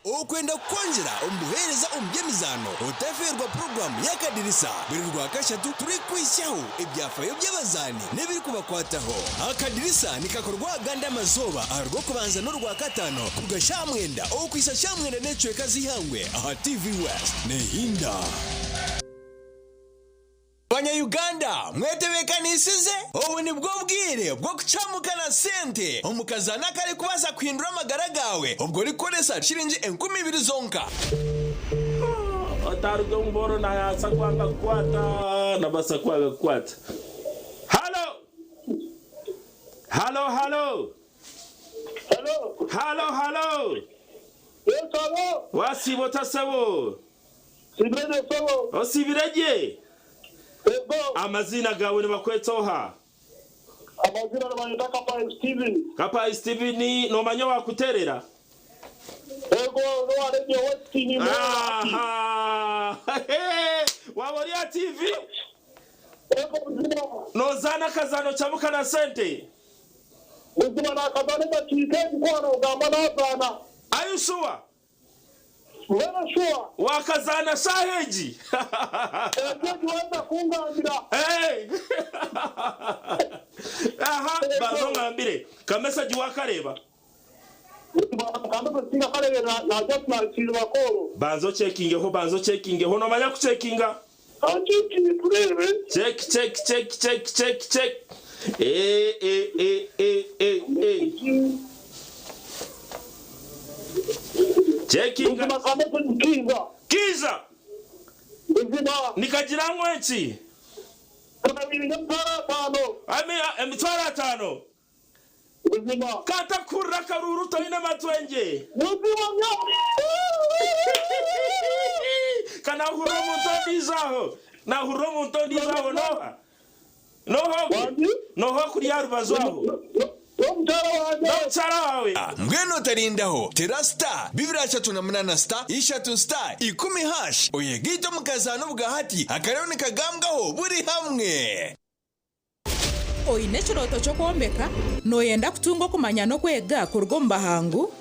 Okwenda kwanjira omuhereza omubyemizano otaferwa program yakadirisa buri rwa kashatu turi kwishaho ebyafayo by'abazani nebiri kubakwataho akadirisa nikakorwa ganda amazoba arwo kubanza no rwa katano kugashamwenda okwisa shamwenda necweka zihangwe aha TV West nehinda Banya-Uganda, mwetebekanisize ubu ni bwo bwire bwo kucamukana sente omukazana kari kubaza kuhindura amagara gawe ubwo rikoresa shiringi 20,000 zonka Otaruga mboro na yasa kwanga kwata na basa kwanga kwata. Hello. Hello, hello. Hello. Hello, hello. Yes, hello. Wasibo tasawo. Sibirege sawo. Osibirege. Amazina gawe nibakwetoha. Amazina n'abanyita Kapa Steven. Kapa Steven no manyo wakuterera. Ego no areje westini mo. Wabori ya TV. No zana kazano chamuka na sente. Uzima na kazano bakike kwano gamba na zana. Are you sure? Wena sure. Wakazana saheji. Wenda kungangira. Hey. Aha, bazo ngambire. Kamesa jiwakareba. Banzo checking ho no manya ku checkinga. Check. Checking. Kiza. Nikajira ngwenchi. Emitwara tano. Kata kurra karuru toine matwenje. Kana huromu tondizaho. Na huromu tondizaho noha. Noho kuri yarubazwaho. Mweno tarindaho terasta bibira chatu na mnana star ishatu star 10 hash oyegito mukazano bugahati akarone kagambwaho buri hamwe Oine chiroto cyo kwombeka noyenda kutunga kumanya no kwega kurugomba hangu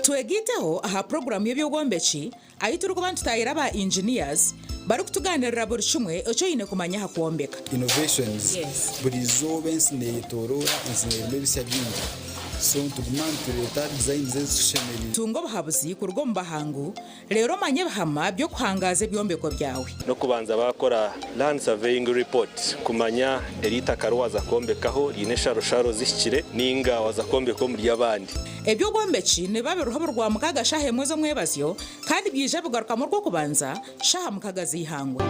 twegiteho aha program y'ebyogombechi ayituru kubantu tayira ba engineers bari kutuganirira buri kimwe ocho ine kumanya hakwombeka innovations buri zobe nsineyitorora nsineyime bisya byingi so tugumantuleta design z'eshemeri tungo bahabuzi kurugomba hangu rero manye bahama byo kuhangaza byombeko byawe no kubanza bakora land surveying report kumanya erita karwaza kombekaho rinesharo sharo zishikire ninga waza kombeko muri yabandi ebyo gombechi ne babe ruhabo rwa mukaga shahe mwezo mwebazyo kandi byije bugaruka mu rwo kubanza shaha mukaga zihangwe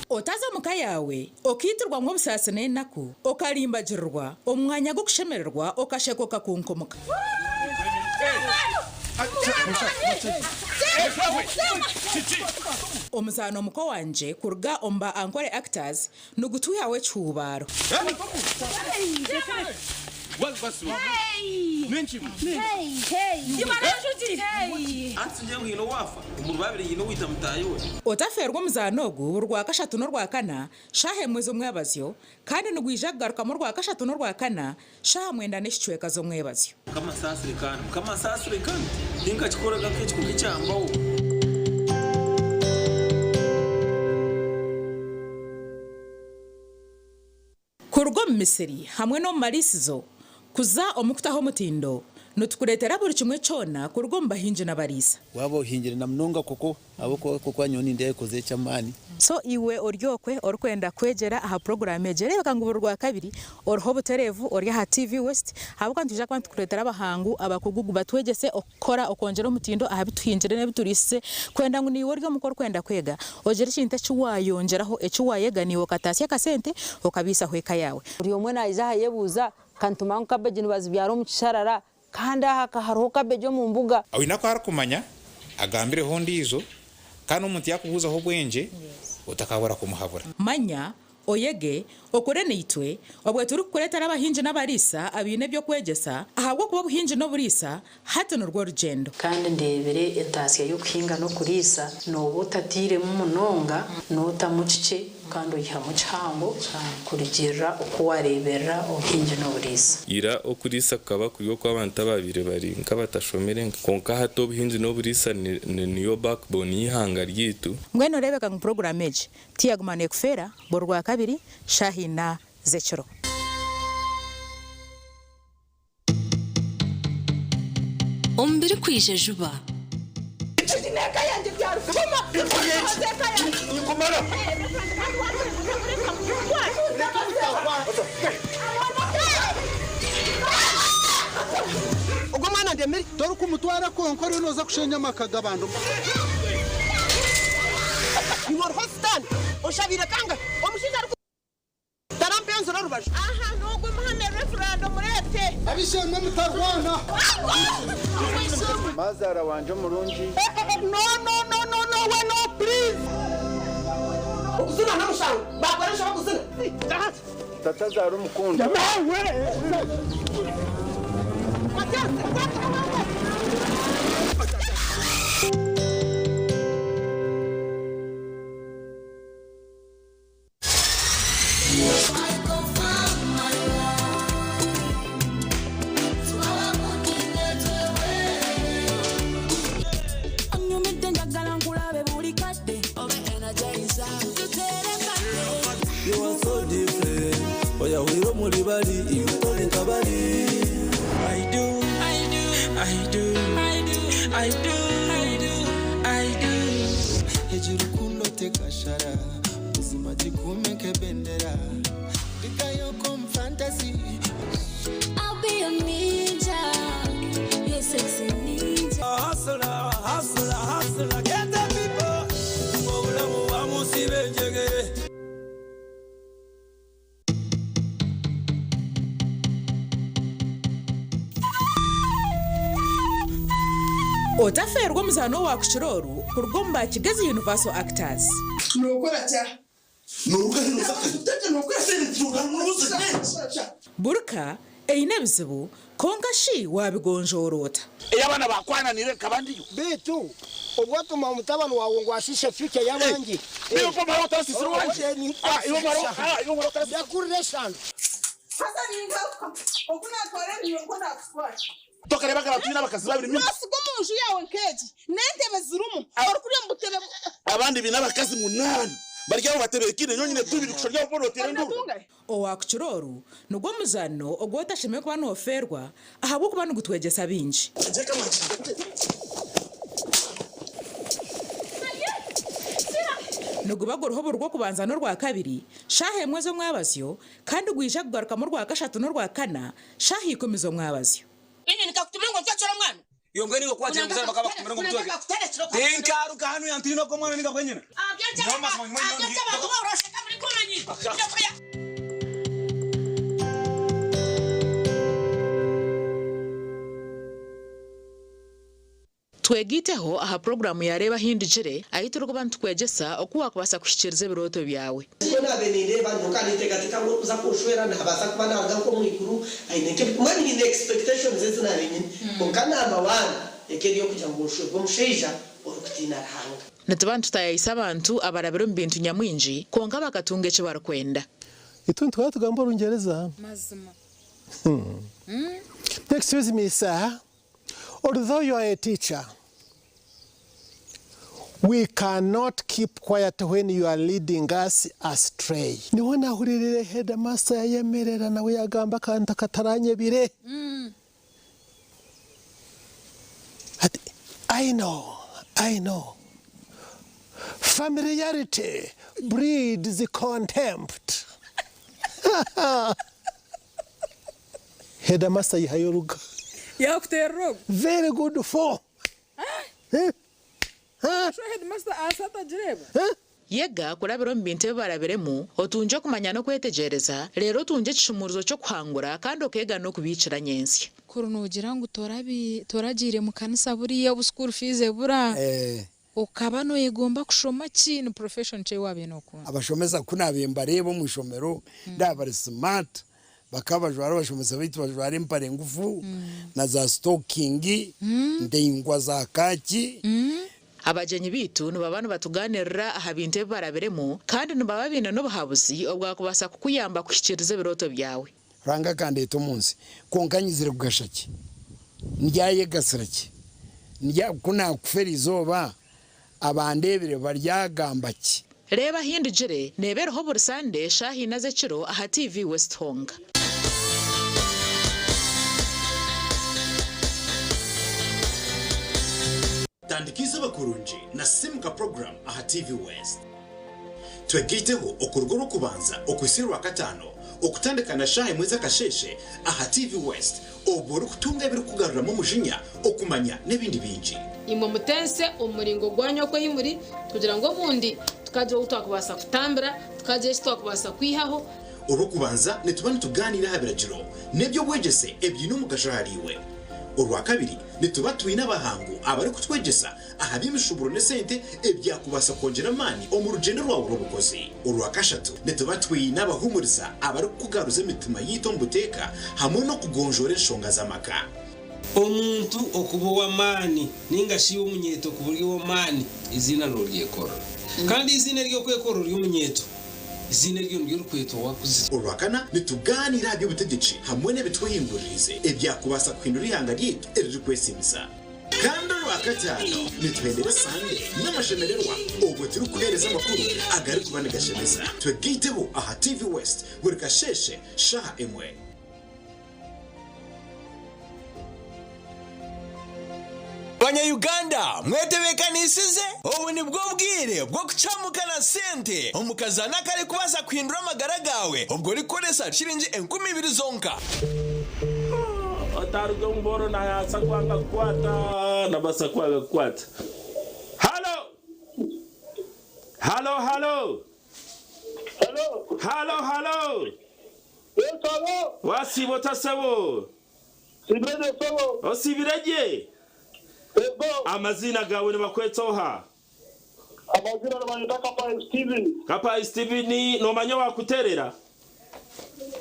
Otaza muka yawe okitirwa nk'obusasi n'enaku okalimbagirwa omwanya gwo kushemererwa okashekoka kunkomoka omuzano muko wanje kurga omba ankore actors nugutu yawe cyubaro Wagbasu. Hey! Menshi. Hey, hey. Yimarashuti. Hey. Atsinje ngino wafa. Umuntu babiri yino wita mutayiwe. Otaferwa muzanogu urwa kashatu no rwa kana shahe mwezo mwabazyo kandi nugwijagaruka mu rwa kashatu no rwa kana shaha mwenda neshicweka zo mwebazyo. Kama sasure kandi. Dinka chikoraga kechi kukicyambaho. Kurgo Misiri hamwe no marisizo kuza omukutaho mutindo nutukuretera buri kimwe cyona kurgo mbahinje nabarisa wabo hingire na mnonga koko abo kwa nyoni ndiye koze cyamani so iwe oryokwe orkwenda kwegera aha program ejere bakanguburwa rwa kabiri orho buterevu orya ha TV West habo kandi tuje kwantu kuretera abahangu abakugugu batwegese okora okongera mutindo aha bituhinjire ne biturise kwenda ngo niwe oryo mukor kwenda kwega ojere chinte cyuwayongeraho ecyuwayeganiwo katasya kasente okabisa hweka yawe uri omwe naija hayebuza kantumangu kabeje nibazibyaro mu kisharara kandi aha hariho kabeje mu mbuga awina ko harakumanya agambire hondi izo kandi umuntu yakubuzaho bwenje utakabura kumuhabura manya oyege okore nitwe obwe turi kuretera abahinje n'abarisa abine byo kwegesa ahabwo kuba buhinje no burisa hato no rwo rugendo kandi ndebere entasiya yo kuhinga no kurisa no butatire mu munonga no tamucice kandi uyiha mu cyango kurigera uko warebera uhinje no burisa ira okurisa kaba kuyo kw'abantu babiri bari nkabatashomere konka hato buhinje no burisa niyo backbone y'ihanga ryitu ngweno rebeka mu program eje tiyagumane kufera borwa kabiri shahina zechero ombere kwije juba ubwo mwana ndemeri dore ko umutwara konkore noza kushenya makaga abantu Your hostan oshabira kanga omushinja tarampenzo rubasha aha nogwe muhane referendum rete abishemwe mutarwana mazara wanje murungi no we no please ukuzuna namushango bakoresha bakuzuna tatazara umukunda You are so different. Oya wiro muri bali ikole kabali. I do. Hejuru kundo tekashara. Uzima jikumeke bendera. Dikayo kom fantasy. I'll be a ninja. You're sexy ninja. Hustler. Get the people. Mwana wa musibe njegere. otaferwa muzano wa kushororu kurgomba Kigazi Universal Actors nokora cha nokora zakatete nokora sene burka eine bizibu kongashi wabigonjorota eyabana bakwananire kabandi bitu ubwo tuma umutabano wawe ngo ashishe fike yabangi niyo poma rota sisiro wanje iyo marota yakurire shano hasa ninga okuna tware niyo nkona kuswara tokareba gabatuna bakazi babiri mimi nasigo munju yawe nkeji nentebe zirumu orukuri mbutebe abandi binabakazi munani baryaho batebekine nyonyine tubiri kushorya porotire ndu owakuchororu nugwo muzano ogota sheme kuba noferwa ahabo kuba nugutwegesa binji nugubagoroho burwo kubanza no rwa kabiri shahe mwezo mwabazyo kandi gwija kugaruka mu rwa kashatu no rwa kana shahi ikomizo mwabazyo inyi nikakutumengo cyacora mwana yongwe niko kwaje muzara bakaba kumera ngo mutwege denkaru kanu yantino ko mwana ninga kwenyina twegiteho aha programu yareba hindijire ahitira ko bantu kwegesa okuwa kubasa kushikiriza biroto byawe nabeninde bantu kaniteekateeka ngo uza kushwera ntabasa kuba nanga ko mwikuru aineke mwani in expectations zina benyine konkana amawana ekeriyo kujya ngo ushwe musheija Orikutina rahanga natabantu tayisa abantu abarabiro mbintu nyamwinji konka bakatunga cyo barakwenda ituntu twatugamba urungereza mazima excuse me sir, although you are a teacher, we cannot keep quiet when you are leading us astray. Niho nahurire headmaster yayemerera nawe yagamba kanta kataranye bire. I know. Familiarity breeds contempt. Headmaster yihayoruga. Yakuterog. Very good for. Headmaster asata jireba. Yega kurabiro mbinte baraberemu otunje kumanya no kwetegereza rero tunje kishumuruzo cyo kwangura kandi okega no kubicira nyensi kurunugira ngo toragire mu kanisa buriya bu school fees bura ukaba no yegomba kushoma kintu profession cye wabe no kuntu abashomeza kunabemba rebo mu shomero ndabari smart bakabajwara bashomeza bitu bajwara impare ngufu na za stocking ndengwa za kaki abajenyi bitu nubabana batuganirira ahabinte baraberemo kandi nubababina no bahabuzi obwa kubasa kukuyamba kushikiriza biroto byawe ranga kandi eto munsi konkanyizire kugashaki ndyaye gasiraki ndya kuna kuferizoba abandebere baryagambaki reba hindijire nebereho bursande shahi naze kiro aha TV West Honga tandikisa bakurunji na simka program aha TV West twegiteho okurugoro kubanza okwisirwa katano okutandikana shahi mweza kasheshe aha TV West oboro kutunga biri kugarura mu mujinya okumanya nebindi binji imwe mutense umuringo gwanyo ko yimuri kugira ngo bundi tukaje utakubasa kutambira tukaje twakubasa kwihaho urukubanza netubane tuganira habiragiro nebyo bwegese ebyino mugashahariwe urwa kabiri netubatuye n'abahangu abari kutwegesa ahabimishuburo nesente ebyakubasa kongera mani omurugendo rwa urubukozi urwa kashatu netubatuye n'abahumuriza abari kugaruza imitima yitombuteka hamwe no kugonjora inshonga z'amaka omuntu okubowa mani ningashi umunyeto kuburyo wo mani izina roryekora kandi izina ryo kwekora ry'umunyeto izina ryo ry'urukweto wakuze urwakana nituganira byo butegeci hamwe n'ebitwihinduririze ebyakubasa kwindura ihanga ryitu eriri kwesimisa kandi urwakatano nitwendera sande n'amashemererwa ubwo turi kuhereza amakuru agari kubanegashemeza twegiteho aha TV West buri kasheshe shaha emwe Banya-Uganda mwetebekanisize ubu ni bwo bwire bwo kucamukana sente omukazana kare kubasa kwindura amagara gawe ubwo rikoresa shiringi 20,000 zonka otaruga mboro na yasa kwanga kwata na basa kwanga kwata halo halo halo Hello. Halo, halo. Yes, hello. Wasibo tasawo. Sibirege sawo. Osibirege. Ego. Amazina gawe ne bakwetoha. Amazina n'abanyita Kapa Steven. Kapa Steven no manyo wakuterera.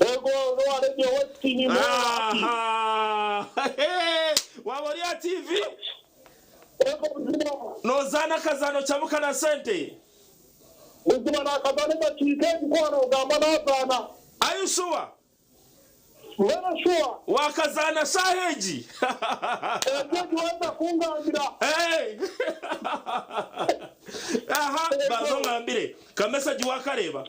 Ego no areke westi ni mwana. Aha. Waboria TV. Ego buzima. No zana kazano chabuka na sente. Buzima na kazano bakike kwano gamba n'abana. Are you sure? Very sure. Wakazana saheji. Ego wenda kungangira. Hey. Aha, bazo ngambire. Kamesa jiwakareba.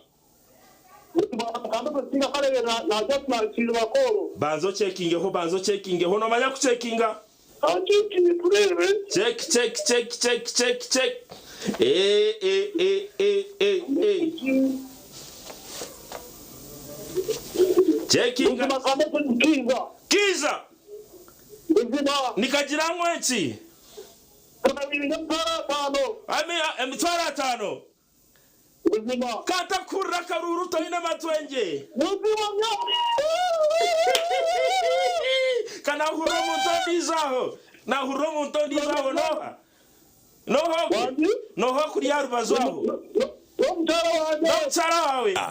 Banzo checking ho no manya ku checkinga. Check. Checking. Kiza. Nikajirango enchi. Emitwara tano. Kata kurra karuru toina matwenje. Kana huro mutobizaho. na hurro muntu ndi zawo noho kuri ya rubazo aho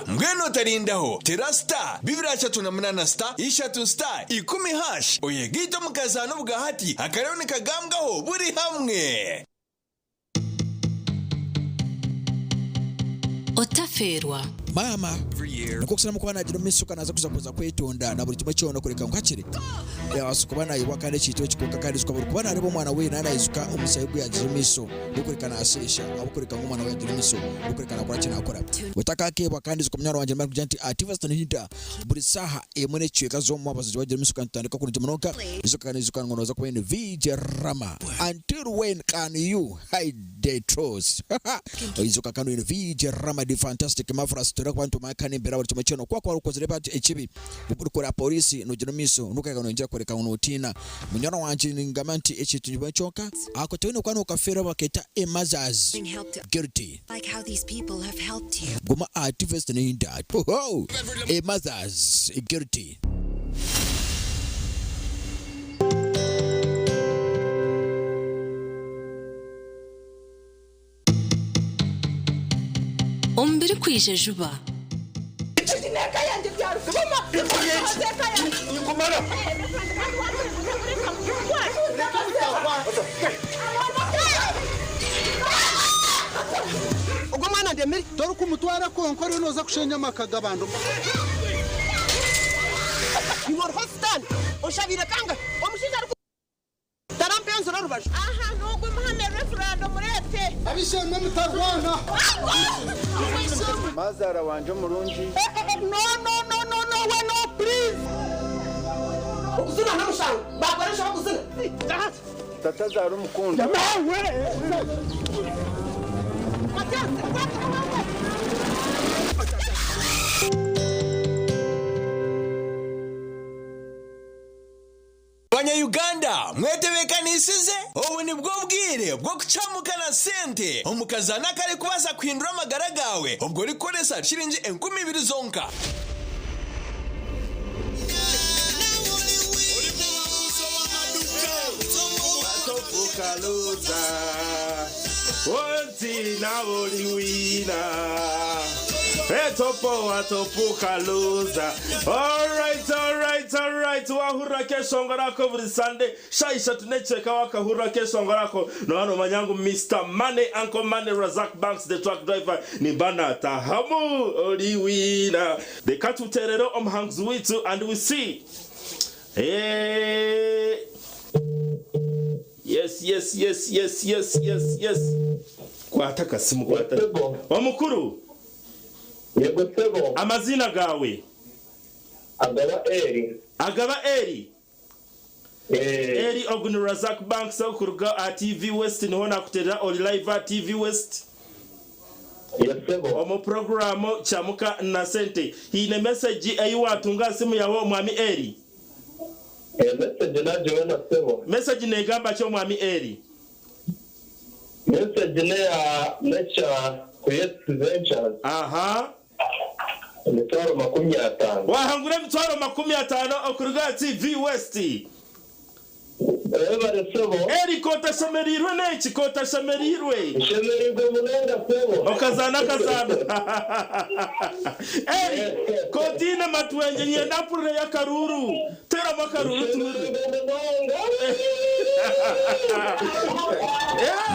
mbwenu tarindaho tera star 238 star 3 star 10 hash oyegito mukazana ubugahati akarero nikagambwaho buri hamwe Otaferwa mama nuko kusana mukuba nagira umisuka naza kuza kwetonda na buri kimwe cyono kureka ngo hakiri yasukuba nayibwa kandi cyitwa kikuka kandi suka buri kuba narebo mwana we nana izuka umusayi gwe yagira imiso nukureka nasesha abukureka ngo mwana we yagira imiso nukureka nakora kina akora utakakebwa kandi zuka mnyaro wanje mark janti activist nihita buri saha emone cyeka zo mu abazaje bagira imisuka ntandika kuri jimonoka izuka kandi izuka ngo noza kubene VJ Rama until when can you hide the truth izuka kandi VJ Rama the fantastic mafra story kwantu makane mbera buri kimwe cyono kwa ukozere bati ekibi ukora polisi nugira imiso nukaga nonjya kureka unutina munyana wanje ningamanti ekitunjwe cyoka akotwe no kwano kafera baketa emazaz guilty like how these people have helped you goma activist ni that oh emazaz guilty Ombere kwije juba ubwo mwana ndemeri dore ko umutwara konkore noza kushenya makagabando Imor hostan oshabira kanga omushinja tarampenzo rubasha aha nugwe muhane referendum murete abishemwe mutarwana mazara wanje murungi no we no please ukuzuna namushanga bakoresha bakuzuna tata zara umukunda Banya-Uganda mwetebekanisize ubu ni bwo bwire bwo kucamukana sente umukazana kare kubaza kwindura amagara gawe ubwo rikoresa shiringi 20,000 zonka Wanti na oliwina Etopo atopuka loza. Alright. Wahura kesho ngarako buri Sunday. Shaisha tunecheka wakahura kesho ngarako. No hano manyangu Mr. Money, Uncle Money, Razak Banks, the truck driver. Ni bana tahamu oliwina. The katu terero omhangs witu and we see. Hey. Yes. Kwataka simu kwataka. Wamukuru. Yego sebo. Amazina gawe. Agaba Eri. Eri Ogun Razak Banks okuruga at TV West niho nakuterera oli live at TV West. Yes sebo. Omo programu chamuka na sente. Hine message ayi watunga simu yawo mwami Eri. Message na Joana sebo. Message negamba cyo mwami Eri. Message ne ya lecture Create Ventures. Aha. Mitwaro 50. Wahangura mitwaro 50 okuruga TV West. Eri kota shamerirwe neki kota shamerirwe. Shamerirwe munenda sebo. Okazana. Eri kotina matwenje nyenda pure ya karuru. Tera makaruru tumuri.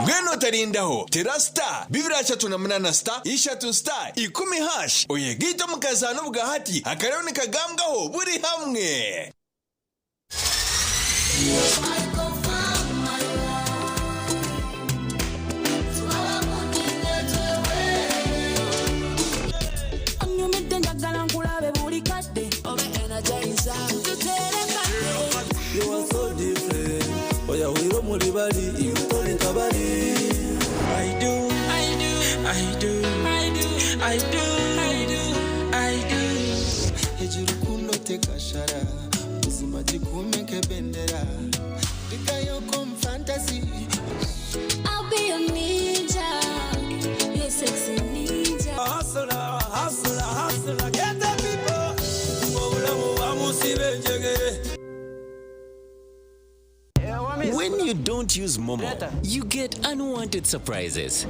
Ngweno tarindaho tera star 238 star 3 star 10 hash oyegito mukazana ubugahati akarero nikagambwaho buri hamwe. You are so different. Oya wiro muri bari ibitore kabari. I do. Hejuru kundo tekashara uzima jikumeke bendera. Dikayo kom fantasy. I'll be a ninja. You're sexy ninja. Hustler. Get the people. When you don't use Momo, you get unwanted surprises.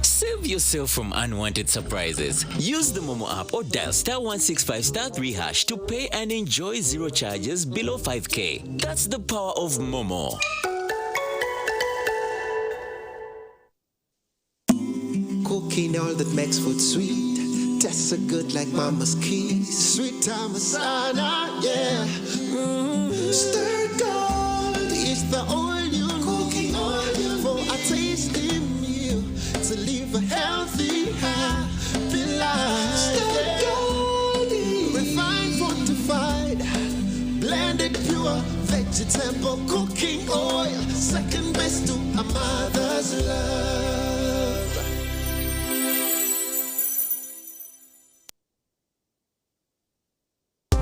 Save yourself from unwanted surprises. Use the Momo app or dial *165*3# to pay and enjoy zero charges below 5K. That's the power of Momo. Cooking all that makes food sweet. Tastes so good like mama's keys. Sweet tamasana, yeah. Stir gold is the oil you cooking oil for a tasty meal to live a healthy, happy life. Stir gold, refined, fortified, blended pure vegetable cooking oil, second best to a mother's love.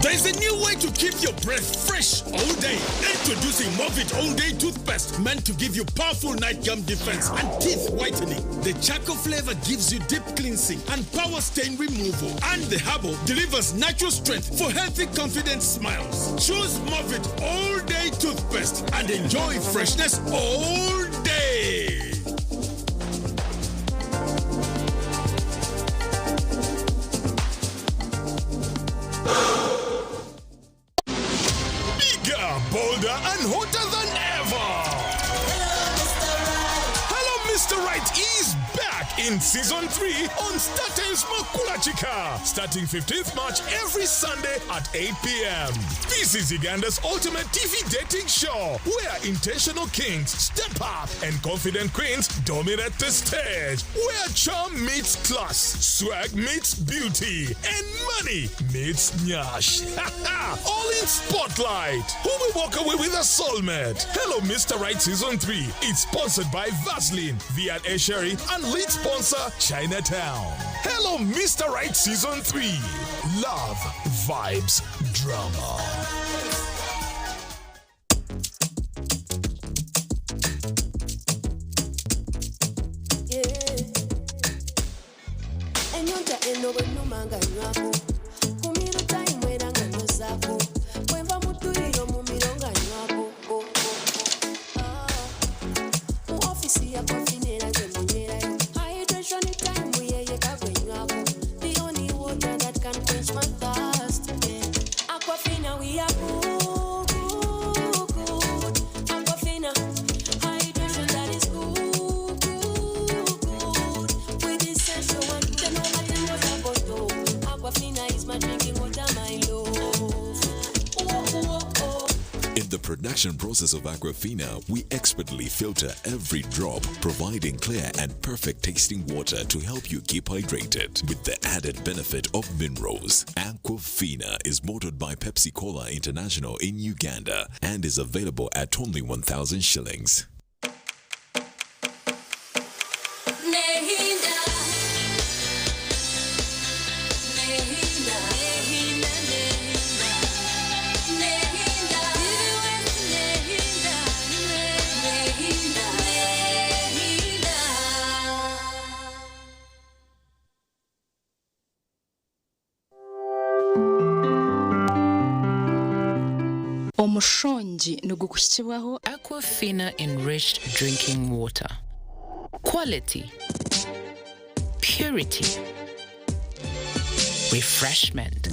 There's a new way to keep your breath fresh all day. Introducing Movit All Day Toothpaste, meant to give you powerful night gum defense and teeth whitening. The charcoal flavor gives you deep cleansing and power stain removal. And the herbal delivers natural strength for healthy, confident smiles. Choose Movit All Day Toothpaste and enjoy freshness all day. Bolder and hotter than ever. Hello, Mr. Right is back in season 3 on StarTimes Makula Chika, starting 15th March every Sunday at 8 p.m. This is Uganda's ultimate TV dating show, where intentional kings step up and confident queens dominate the stage, where charm meets class, swag meets beauty, and money meets nyash. All in Spotlight. Who will walk away with a soulmate? Hello, Mr. Right Season 3. It's sponsored by Vaseline, Viat Sherry, and lead sponsor Chinatown. Hello, Mr. Right Season 3. Love, vibes, drama. Production process of Aquafina, we expertly filter every drop, providing clear and perfect tasting water to help you keep hydrated with the added benefit of minerals. Aquafina is bottled by Pepsi Cola International in Uganda and is available at only 1,000 shillings. Omushongi nugukushyibwaho Aquafina enriched drinking water. Quality, purity, refreshment.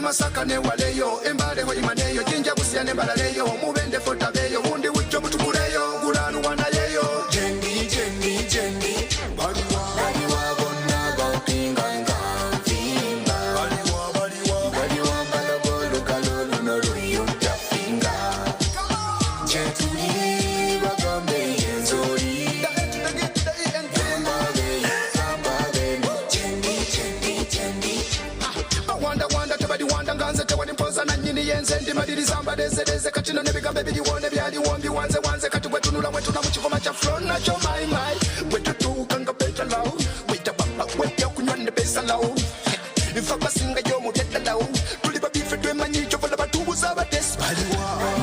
Masaka ne waleyo embale ho imaneyo jinja busia ne balaleyo mubende fotabeyo undi wucho mutukuleyo gulanu wanayeyo jendi baliwa miyenze ndimadilizamba dezedeze katino nebigambe biliwone byaliwombi wanze kati wetunula wetuna mukikoma kya flow nakyo maimai wetutuuka nga betalawo wita baba wetya okunywa ne besalawo ifa basinga yomu byeddalawo tuli babife twemanyi kyovola batubuza abatesi baliwa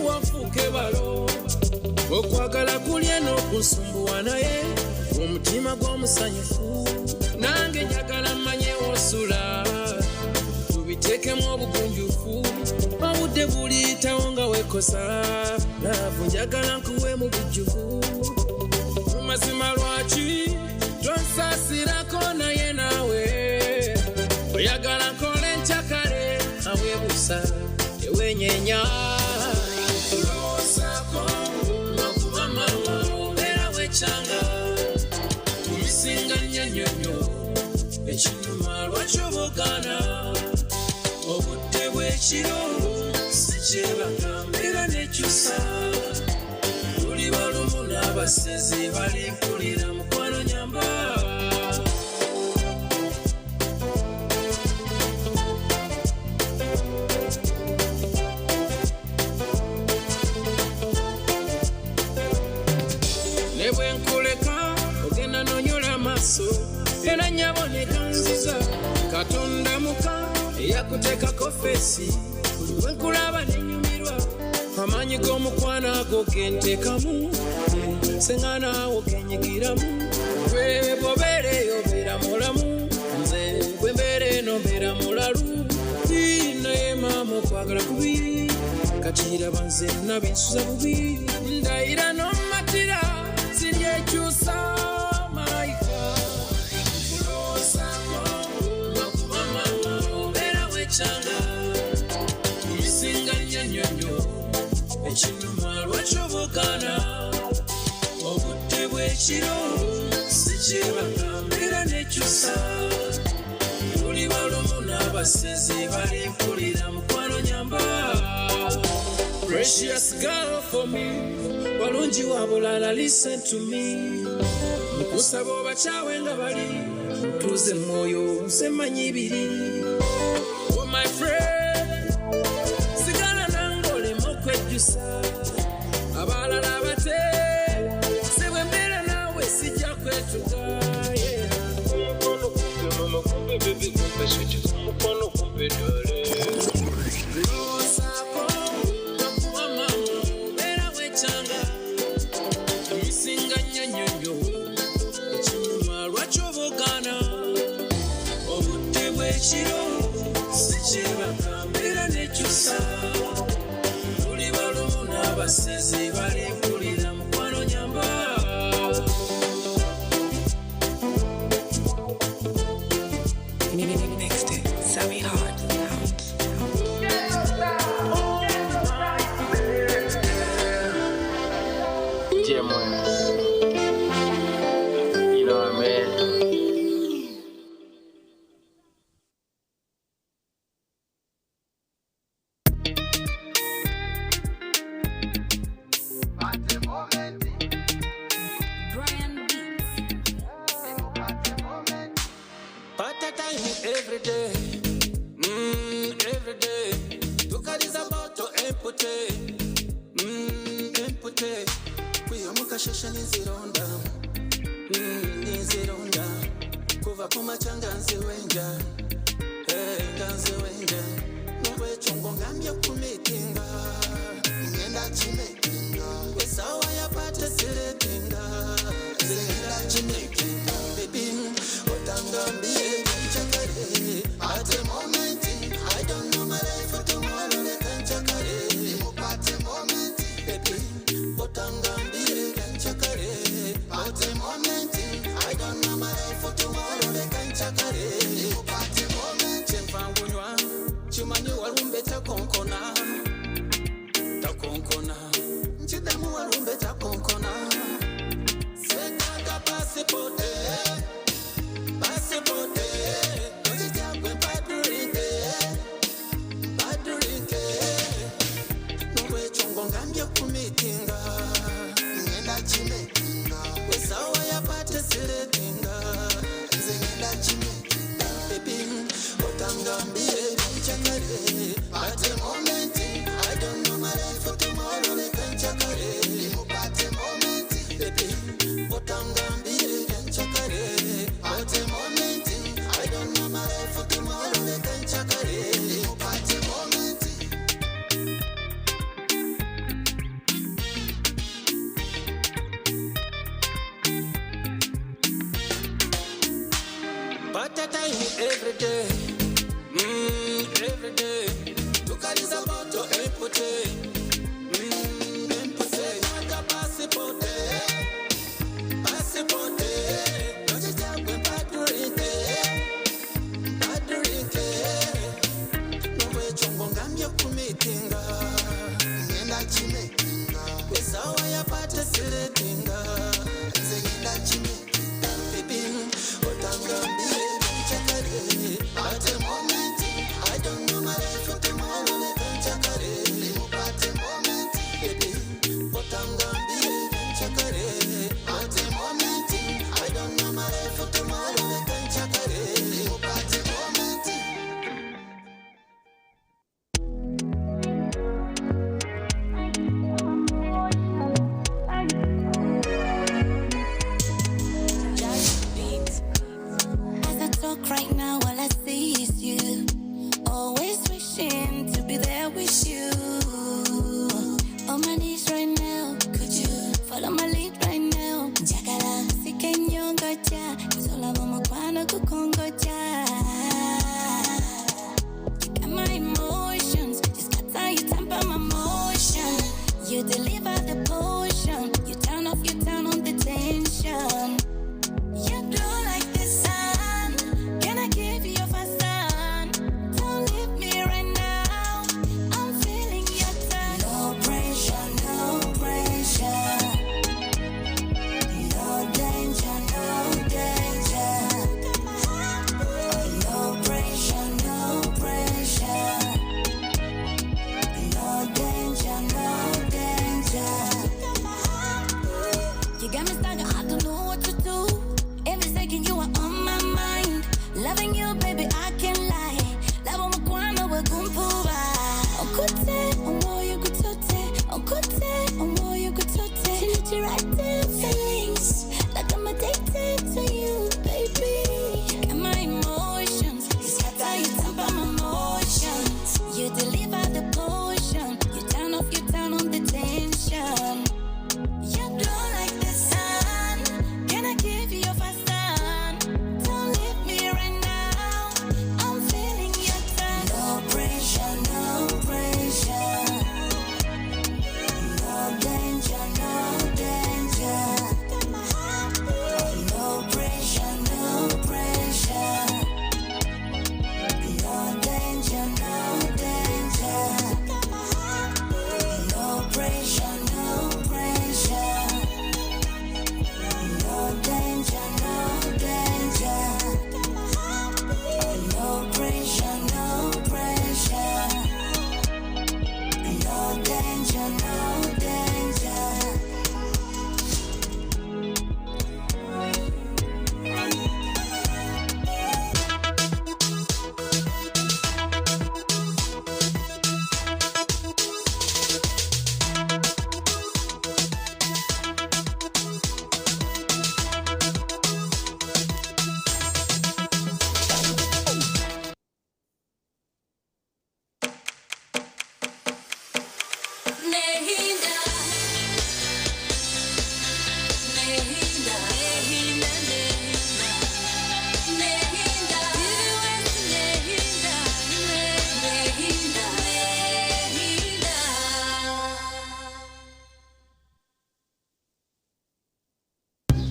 wafuuke balo okwagala kulya n'okusumbuwa naye omutima gw'omusanyufu nange njagala mmanye wosula tubiteekemu obugunjufu obudde buliyitawo nga weekosa laavu njagala nkuwe mu bujjuvu mu mazima lwaki tonsaasirako naye naawe oyagala nkole nkyakale aweebuusa tewenyenya tulowoozaako nokuba mama obeera wekyanga tumisinganya nnyonnyo ekinuma lwaki obugaana obudde bw'ekiro sikyebagambira nekyusa tuli balumu n'abasezi balimpulira mukwano nyamba ne bwe nkuleka ogenda nonyola amaaso era nyaboneka nziza katonda muka eyakuteekako feesi buli bwe nkulaba nenyumirwa amaanyi g'omukwano ago genteekamu seŋŋanaawo genyigiramu gwe bw'obeereyo obeera mulamu nze bwe mbeera eno mbeera mulalu naye maama okwagala kubi kakiiraba nze nabensuza bubi ndayira n'omatira siryekyusa malayika kulowoozaako nokuba mama obeera wekyanga tumisinganya nnyonnyo ekinuma lwaki obugaana obudde bw'ekiro sikyebagambira nekyusa tuli balumu n'abasezi balimpulira mukwano nyamba precious girl for me walungi wa bulala listen to me nkusaba obakyawe nga bali tuze mwoyo nze manyi ibiri oh my friend sigala nange olema okwejjusa abalala bate sebwe mbeera naawe sijja kwetuga mukono kumpe mama kumpe bebi kumpe switi mukono kumpe dole loozaako nokuba mama obeera wekyanga tumisinganya nnyonnyo ekinyuma lwaki obugaana obudde bw'ekiro sikyebagambira nekyusa tuli balumu n'abasezi balimpulira mukwano nyamba You know what I mean? Part of time every day, every day. Tukaliza moto empute, empute. Kuyomuka shasha nizironda, nizironda. Kuva kumachanga nziwenja, nziwenja. Nwe chungo ngambya kumitinga, ngenda chimetinga. Wesawa ya pate siretinga, ngenda chimetinga. Baby, otangambie nchakare. At the moment, I don't know my life for tomorrow. Nchakare, at the moment, baby, otangambie nchakare. At the moment, I don't know my life for tomorrow. Nchakare, at the moment, chempangunywa, chimanyi walumbe takonkona, takonkona, nchidamu walumbe takonkona. Sekaga pasipote. Pasipote, ujijagwe padurike, padurike. Nwe chongo ngambye kumitinga, ngenda chimetinga. Wesawa ya pate siretinga, nze ngenda chimetinga. Baby, otangambie nchakare. At the moment, I don't know my life for tomorrow. Nchakare, at the moment, baby, otangambie nchakare.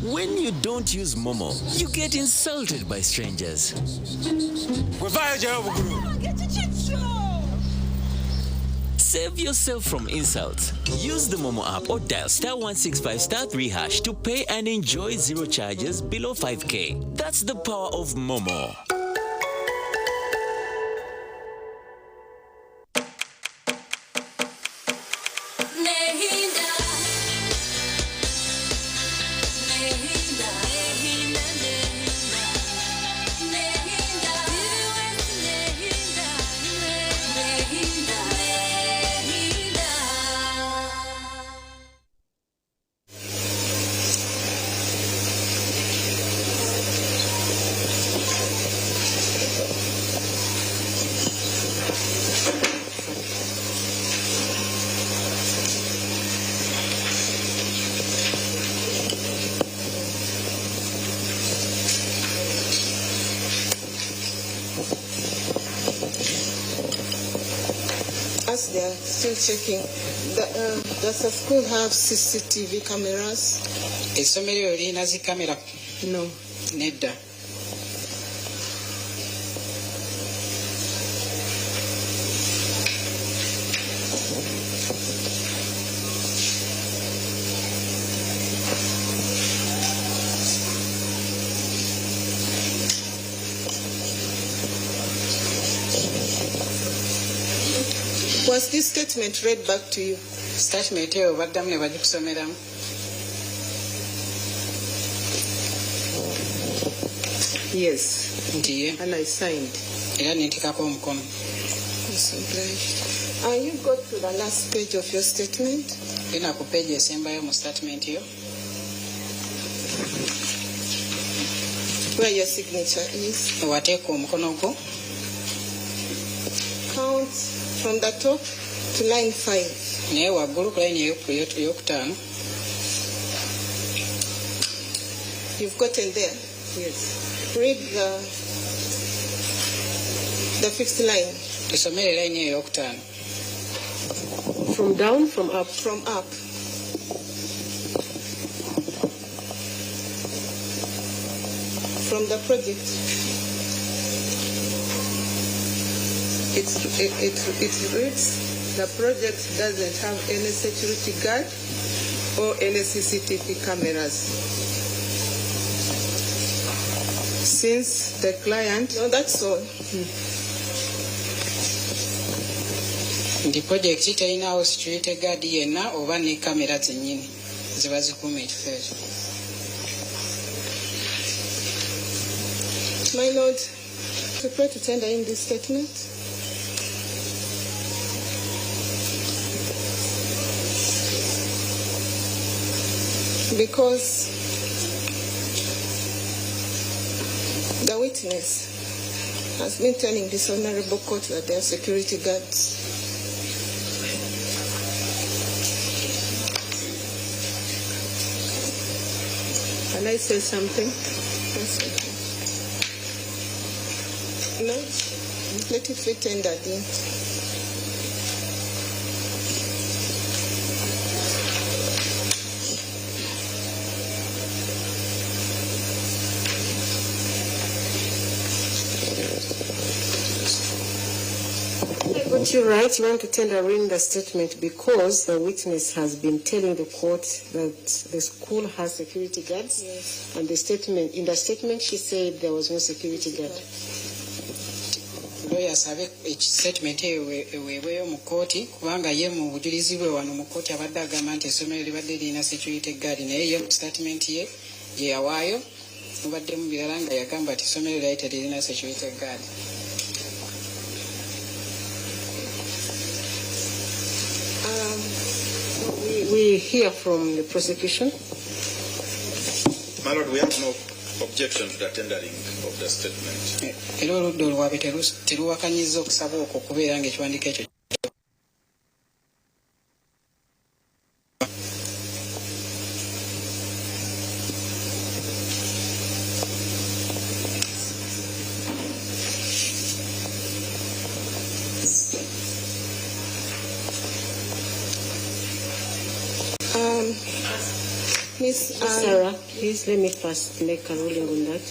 When you don't use Momo, you get insulted by strangers. Save yourself from insults. Use the Momo app or dial *165*3# to pay and enjoy zero charges below 5K. That's the power of Momo. As they are still checking, does the school have CCTV cameras? Essomero lirina zi kamera? No. Nedda. Was this statement read back to you? Statement eyo baddamu ne bagikusomeramu. Yes. Ndiye. And I signed. Era nentikako omukono. You go to the last page of your statement. Genda ku page esembayo mu statement yo. Where your signature is. Wateeka omukono gwo. Count from the top to line 5. Naye waggulu ku line ey'okutaano. You've gotten there? Yes. Read the fifth line. Tusomere line ey'okutaano. From down, from up. From up. From the project. It reads, the project doesn't have any security guard or any CCTV cameras. Since the client... No, that's all. Nti project terinawo security guard yenna oba ne kamera zennyini ziba zikuuma ekifo ekyo. My Lord, prepare to tender in this statement. Because the witness has been telling this honorable court that they are security guards. Can I say something? No, let it be tendered in. What you write, you want to tender in the statement because the witness has been telling the court that the school has security guards. Yes. And in the statement she said there was no security guard. Lawyer asabe statement eweebweyo mu kkooti kubanga ye mu bujulizi bwe wano mu kkooti abadde agamba nti essomero libadde lirina security guard naye ye mu statement ye gye yawaayo mubadde mu birala nga yagamba nti essomero lyali teririna security guard. We hear from the prosecution. My Lord, we have no objection to the tendering of the statement. Era oludda olwabwe teruwakanyizza okusaba okwo okubeera ng'ekiwandiiko ekyo. Miss Sarah, please let me first make a ruling on that.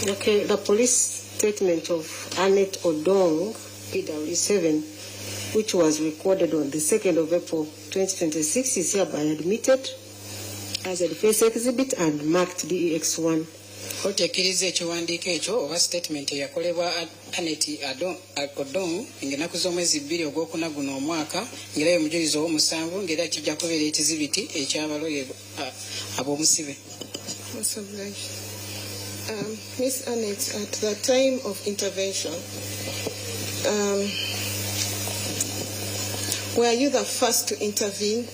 Okay, the police statement of Annette Odong, PW7, which was recorded on the 2nd of April 2026, is hereby admitted as a defense exhibit and marked DEX1. Koti ekkiriza ekiwandiiko ekyo oba statement eyakolebwa Annette Odong ng'ennaku z'omwezi 2 ogwokuna guno omwaka ng'era y'omujulizi ow'omusanvu ng'era kijja kubeera ekizibiti eky'abaloye ab'omusibe. Miss Annette, at the time of intervention, were you the first to intervene,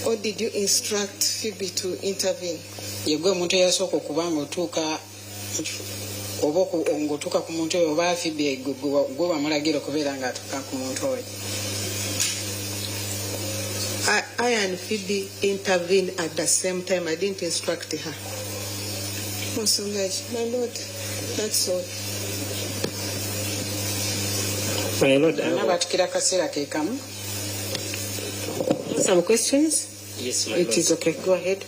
or did you instruct Phoebe to intervene? Yegwe omuntu eyasooka okuba ng'otuuka oba ng'otuuka ku muntu oyo oba Phoebe gwe bamulagira okubeera ng'atuuka ku muntu oyo. I and Phoebe intervened at the same time. I didn't instruct her. My Lord, that's all. My Lord, abatukira kaseera ke kamu. Some questions? Yes, my It Lord. is okay. Go ahead.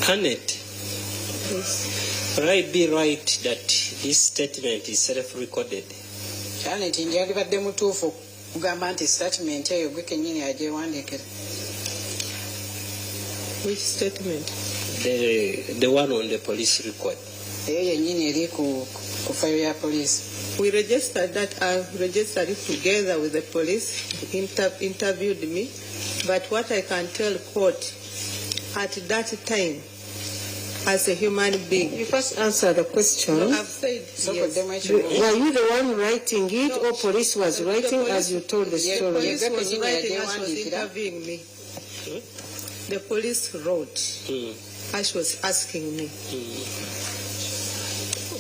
Annette, will I be right that this statement is self-recorded? Annette, ndyalibadde mutuufu kugamba nti statement eyo gwe kennyini agyewandiikira. Which statement? The one on the police record. Eyo yennyini eri ku file ya police. We registered that. I registered it together with the police, interviewed me. But what I can tell court, at that time, as a human being. You first answer the question. No, I've said yes. Were you the one writing it, or police was writing as you told the story? The police was writing as was interviewing me. The police wrote as was asking me.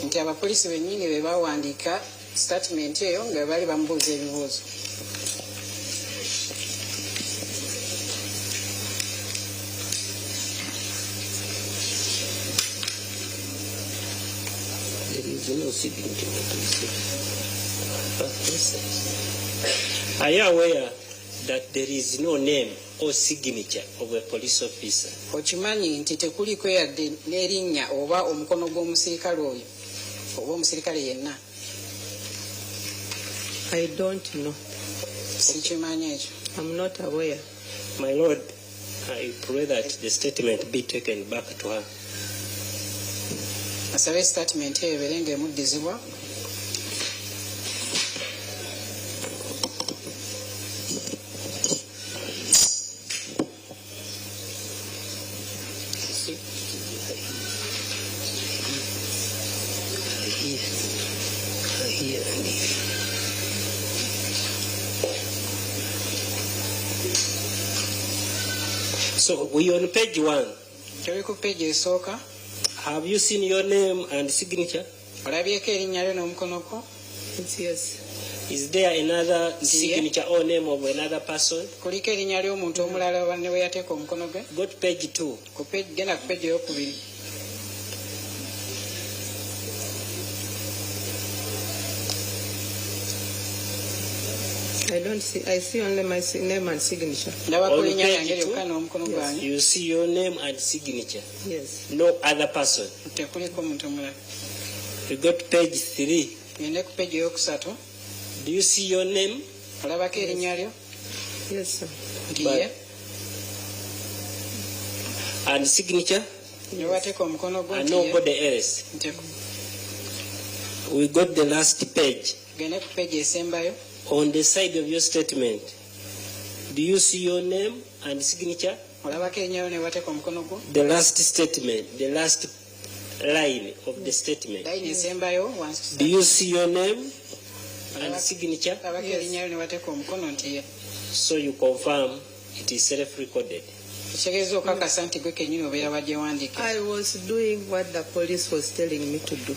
Nti abapoliisi bennyini be bawandiika statement eyo nga bali bamubuuza ebibuuzo. Are you aware that there is no name or signature of a police officer? Okimanyi nti tekuliko yadde n'erinnya oba omukono gw'omusirikale oyo oba omusirikale yenna? I don't know. Sikimanyi ekyo. I'm not aware. My Lord, I pray that the statement be taken back to her. Asabe statement eyo ebeere ng'emuddizibwa. So we on page 1. Tuli ku page esooka. Have you seen your name and signature? Olabyeko erinnya lyo n'omukono gwo? Yes. Is there another signature or name of another person? Kuliko erinnya ly'omuntu omulala ne we yateeka omukono gwe? Go to page 2. Genda ku page ey'okubiri. I don't see. I see only my name and signature. On page 2, yes. You see your name and signature. Yes. No other person. You go to page 3. Do you see your name? Yes, sir. And signature? And nobody else. We got the last page. On the side of your statement, do you see your name and signature? The last statement, the last line of the statement. Do you see your name and signature? Yes. So you confirm it is self-recorded. I was doing what the police was telling me to do.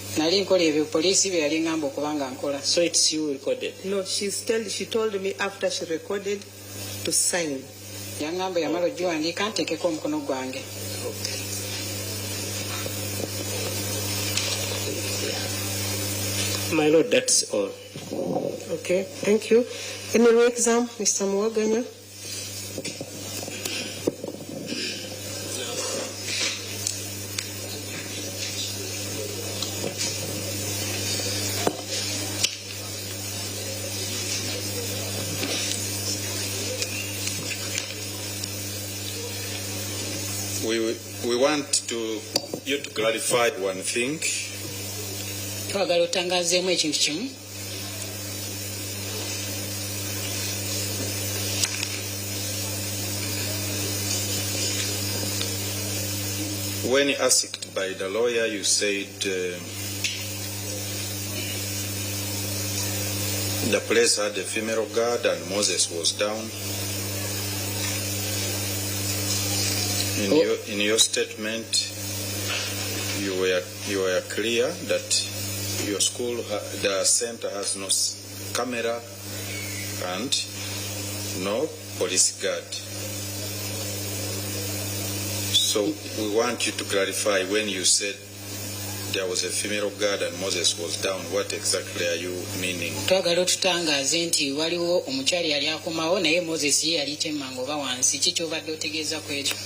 So it's you recorded? No, she told me after she recorded to sign. My Lord, that's all. Okay, thank you. Any exam, Mr. Mwaganya? We want you to clarify one thing. Twagala otangazeemu ekintu kimu. When asked by the lawyer, you said the place had a female guard and Moses was down. In your statement, you were clear that your school, the center has no camera and no police guard. So we want you to clarify, when you said there was a female guard and Moses was down, what exactly are you meaning? Twagala otutangaze nti waliwo omukyali yali akomawo naye Moses ye yali temanga oba wansi. Kiki obadde otegeeza ku ekyo?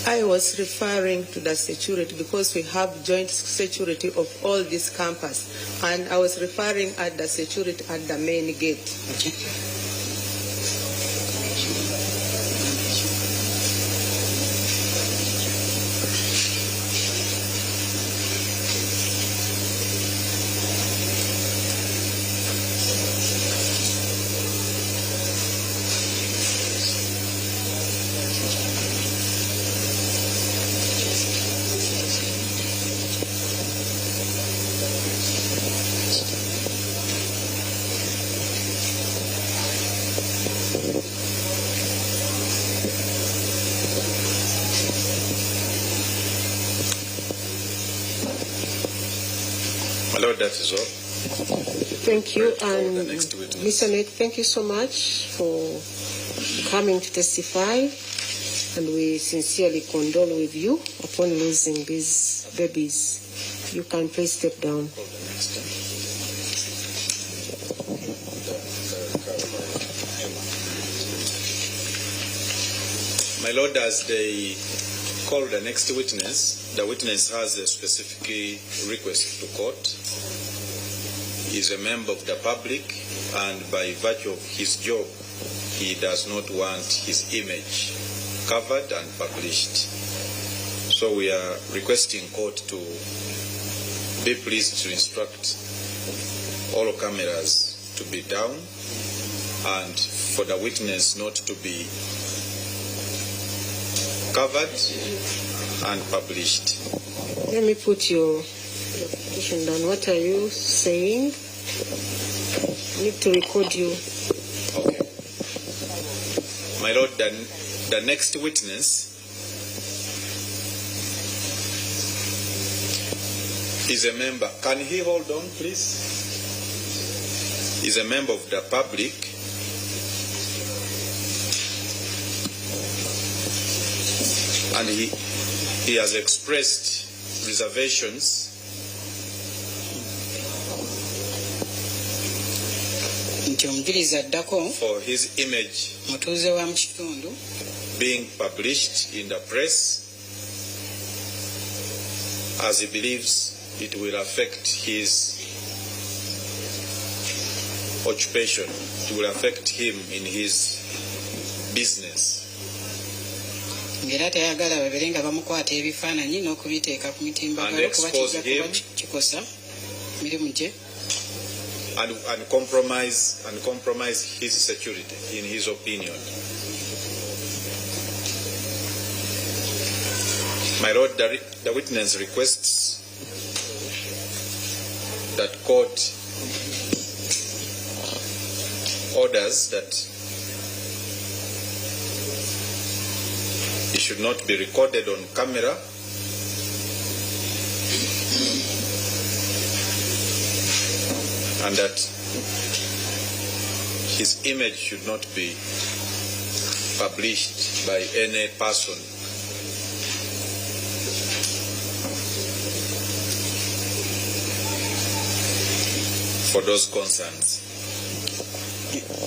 I was referring to the security because we have joint security of all this campus, and I was referring at the security at the main gate. Lord, that is all. Thank you, and Mr. Nick, thank you so much for coming to testify, and we sincerely condole with you upon losing these babies. You can please step down. My Lord, as they call the next witness, the witness has a specific request to court. He is a member of the public, and by virtue of his job, he does not want his image covered and published. So we are requesting court to be pleased to instruct all cameras to be down and for the witness not to be covered and published. Let me put your petition down. What are you saying? I need to record you. Okay. My Lord, the next witness is a member. Can he hold on, please? Is a member of the public. And he has expressed reservations for his image being published in the press, as he believes it will affect his occupation. It will affect him in his business. And compromise his security, in his opinion. My Lord, the witness requests that court orders that he should not be recorded on camera and that his image should not be published by any person. For those concerns.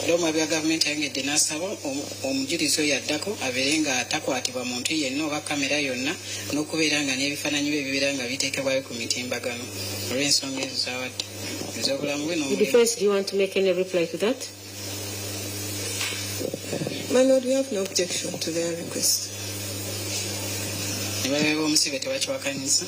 Loma bya gavumenti yangedde n'asaba omujulizi oyo addako abeere nga takwatibwa muntu yenna oba kamera yonna n'okubeera nga n'ebifaananyi bye bibeera nga biteekebwayo ku mitimbagano olw'ensonga ezo z'awadde ez'obulamu bwe The defense, do you want to make any reply to that? My Lord, we have no objection to their request. ne balaba omusibe tebakiwakanyisa.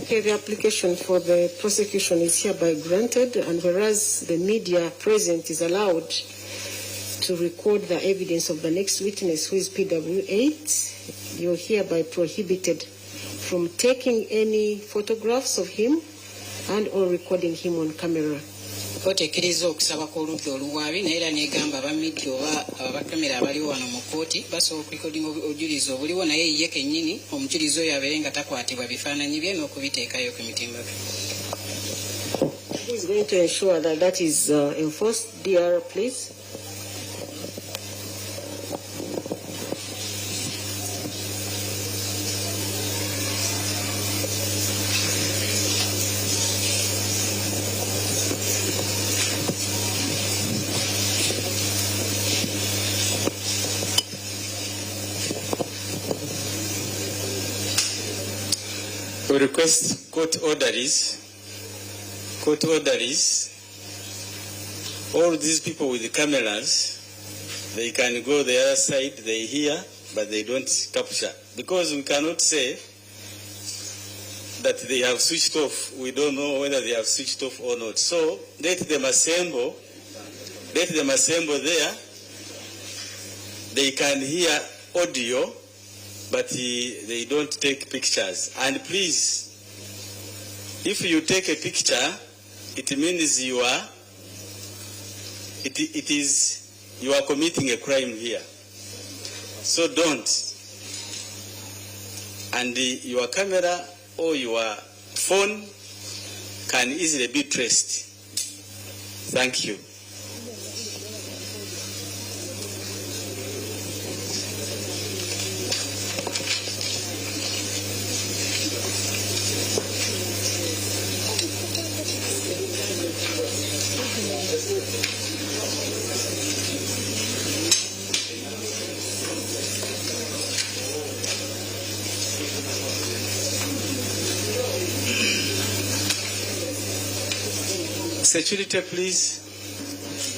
Okay, the application for the prosecution is hereby granted, and whereas the media present is allowed to record the evidence of the next witness, who is PW8, you're hereby prohibited from taking any photographs of him and or recording him on camera. Kote ekkiriza okusaba kw'oludda oluwaabi naye era n'egamba abamidya oba abakamera abaliwo wano mu kkooti basobola okulikodinga obujulizi obuliwo naye ye kennyini omujulizi oyo abeere nga takwatibwa bifaananyi bye n'okubiteekayo ku mitimbagano. Who is going to ensure that that is enforced? DR, please. We request court orderlies, all these people with the cameras, they can go the other side, they hear, but they don't capture. Because we cannot say that they have switched off. We don't know whether they have switched off or not. So let them assemble there. They can hear audio, but they don't take pictures. And please, if you take a picture, it means you are committing a crime here. So don't. And your camera or your phone can easily be traced. Thank you. Security, please.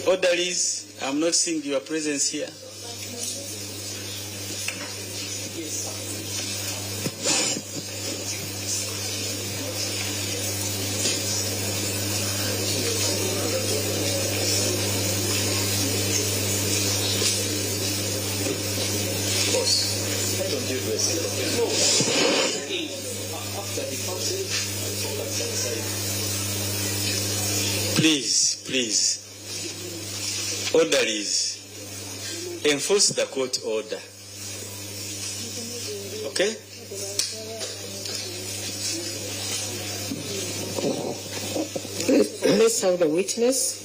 Orderlies, I'm not seeing your presence here. Please, orderlies, enforce the court order. Okay? Let's have the witness.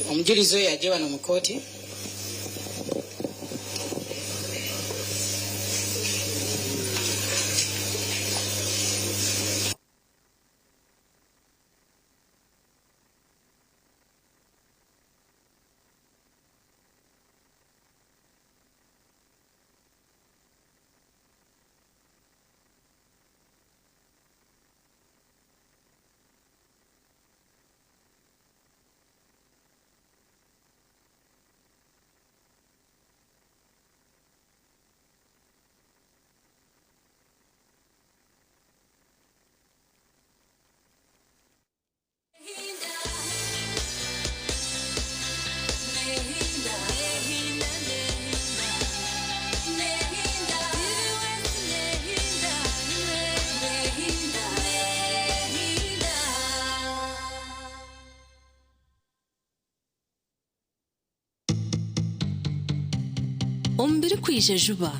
Omujulizi oyo ajje wano mu kooti. Ombiri kwije juba.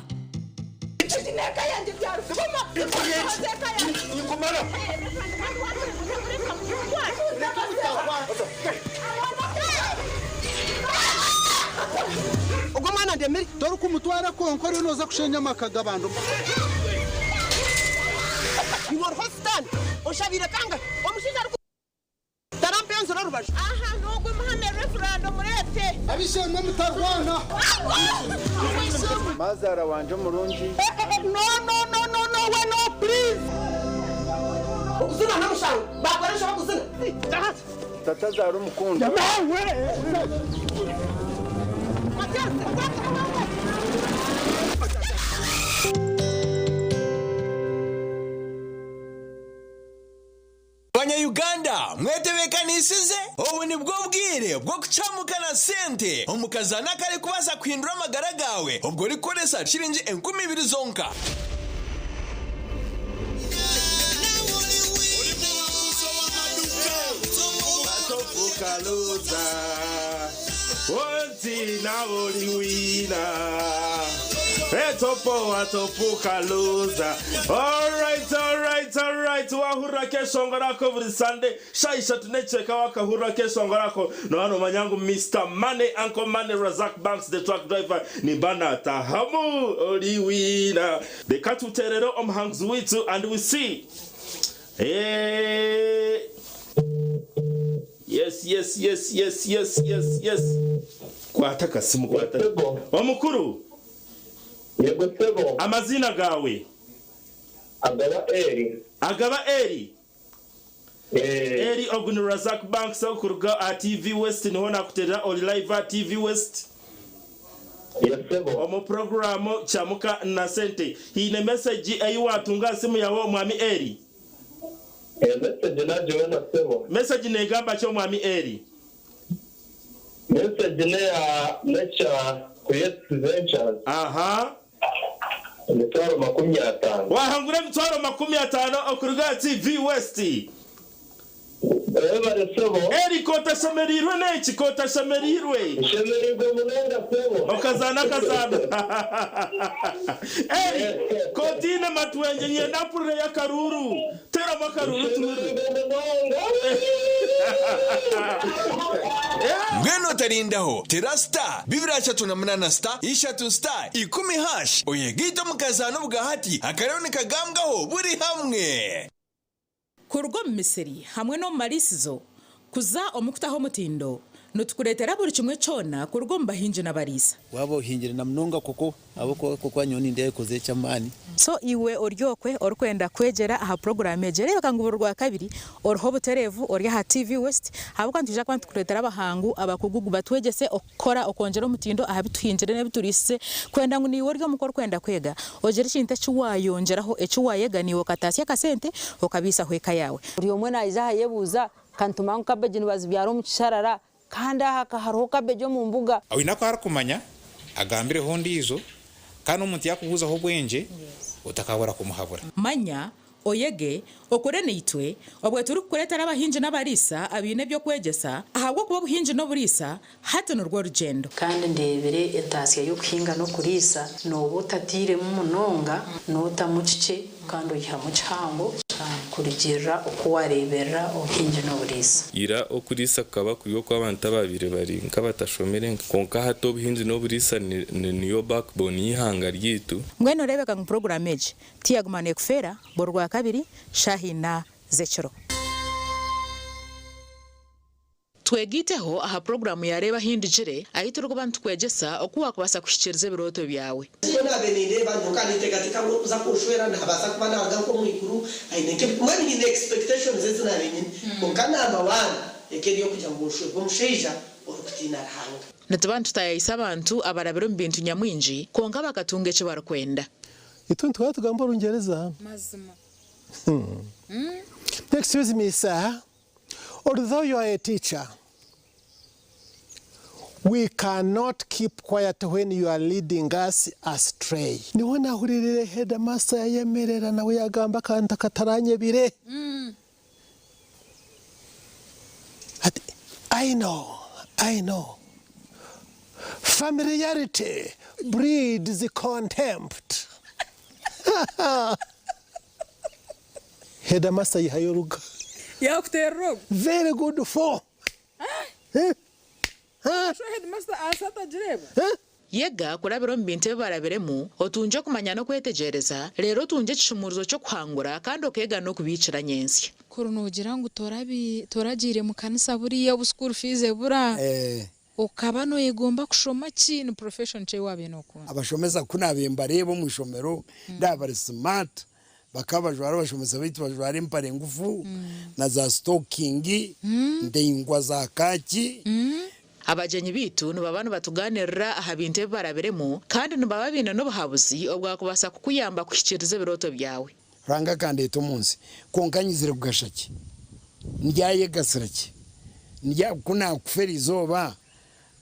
Ubwo mwana ndemeri dore ko umutwara konkore noza kushenya makaga bantu. You are hostile. Oshabira kanga. Omushinja tarampenzo rubasha. Aha nogwe muhame referendum murete. Abishemwe mutarwana. Mazara wanje murungi. No, we no, please. Ukuzina na mushawo. Bakoresha bakuzina. Jahat. Tata zaro mukunda. Uganda mwetebekanisize ubu ni bwo bwire bwo kucamukana sente omukazana kare kubaza kwindura amagara gawe ubwo rikoresa shiringi 20,000 zonka. Onti na oliwina etopo atopuka loza. Alright wahura kesho ngarako buri Sunday shaisha tunecheka wakahura kesho ngarako no hano manyangu Mr. Money Uncle Money Razak Banks the truck driver ni bana tahamu oliwina the katuterero omhangs witu and we see Yes. Kwataka simu kwataka. Omukuru. Yego sebo. Amazina gawe. Agaba Eri. Eri Ogun Razak Banks okuruga at TV West niho nakutera oli live at TV West. Yes sebo. Omu programu chamuka na sente. Hine message ayiwatunga simu yawe omwami Eri. Message na Joana sebo. Message negamba kyo mwami Eri. Message ne ya lecture Create Ventures. Aha. Mitwaro 50. Wahangura mitwaro 50 okuruga TV West. Eri kota shamerirwe neki kota shamerirwe. Shamerirwe munenda sebo. Okazana. Eri kotina matwenje nyenda pure ya karuru. Tera makaruru turu. Ngeno tarindaho terasta bibira chatu na munana star ishatu star 10 hash oyegito mukazano bugahati akarone kagambwaho buri hamwe kurwo misiri hamwe no marisizo kuza omukutaho mutindo nutukuretera buri kimwe cona kurwo mbahinje na barisa wabo hinjire na mnonga koko aboko koko anyoni ndiye koze chamani so iwe oryokwe orkwenda kwegera aha program egere bakanguburwa kabiri orho buterevu orya ha TV West habwo ntuje kwantu kuretera abahangu abakugugu batwegese okora okongera mutindo aha bituhinjire ne biturise kwenda ngo niwe oryo mukor kwenda kwega ogere kinta cyuwayongeraho ecyuwayega niwe katasya kasente okabisa hweka yawe uriyo mwana izaha yebuza kantumangu kabeje nibazi byaro mu kisharara kanda hakaharoho kabeje mu mbuga awinako harakumanya agambire hondi izo kandi umuntu yakubuza ho bwenje utakabura kumuhabura manya oyege okore neitwe obwe turi kukuretera abahingi n'abarisa abine byo kwegesa ahabwo kuba obuhingi n'oburisa hati nurwo rugendo kandi ndebere etasya yo kuhinga no kurisa nobo tatire mu munonga notamucike kandi oyiha mu kihango kurigirira okuwarebera obuhingi n'oburisa ira okurisa kaba kuyo kw'abantu ababire bari nkabatashomere konka hato obuhingi n'oburisa niyo backbone y'ihanga ryitu mwene rebeka mu program age tiyagumane kufera borwa kabiri shahina zekiro twegiteho aha program yareba hindijire ahituru kubantu kwegesa okuwa kubasa kushikiriza biroto byawe sona beninde bantu kandi tegatika uza kushwera ntabasa kuba naga ko mwikuru aineke mwani in expectations ezina benyine kokana abawana ekeriyo kujya mu bushwe bwo musheija orukutina rahanga natubantu tayisa abantu abarabiro mbintu nyamwinji konka bakatunga eche barakwenda ituntu twatugamba urungereza mazima excuse me sir, although you are a teacher, we cannot keep quiet when you are leading us astray. Niwona huririre headmaster yemerera nawe yagamba kanta kataranye bire. I know. Familiarity breeds contempt. Headmaster yihayoruga. Yakuterro. Very good for. Headmaster asata jireba. Yega kurabiro mbinte baraberemu otunje kumanya no kwetegereza rero tunje kishumuruzo cyo kwangura kandi okega no kubicira nyensi kurunugira ngo toragire mu kanisa buriya bu school fees bura ukaba no yegomba kushoma kintu profession cye wabino ko abashomeza kunabemba rebo mu shomero ndabari smart bakabajwara bashomeza bitu bajwara impare ngufu na za stocking ndengwa za kaki abajenyi bitu nubabana batuganirira aha binte baraberemu kandi nubababina no bahabuzi obwa kubasa kukuyamba kushikiriza biroto byawe ranga kandi to munsi konkanyizire kugashaki ndyaye gasiraki ndya kuna kuferizoba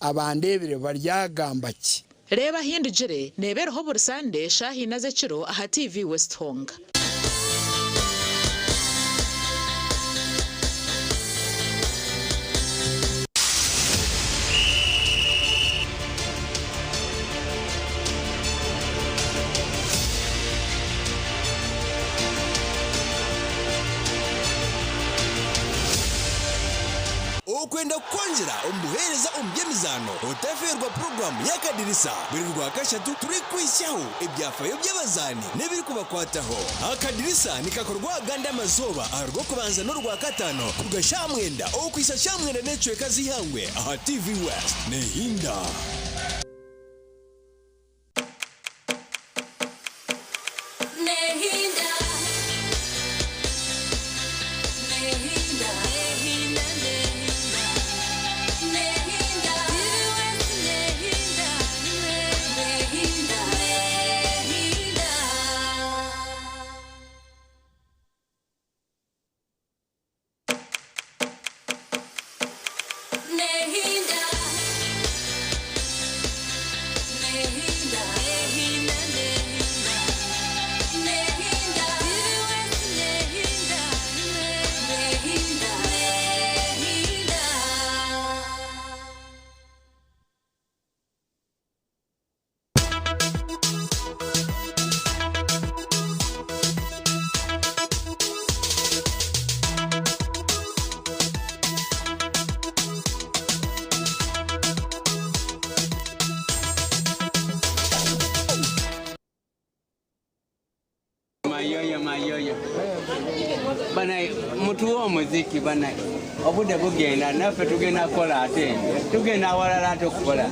abandebere baryagambaki reba hindujire nebereho bursande shahina zekiro aha TV West Honga Okwenda kwanjira umuhereza umbyemizano otaferwa program yakadirisa biri rwa kashatu turi kwishaho ibyafayo by'abazani nebiri kubakwataho akadirisa nikakorwa ganda mazoba arwo kubanza no rwa katano kugashamwenda okwisa shamwenda necwe kazihangwe aha TV West nehinda mayoyo bana mutu wo muziki bana obude bugenda nafe tugenda kola ate tugenda walala ate kukola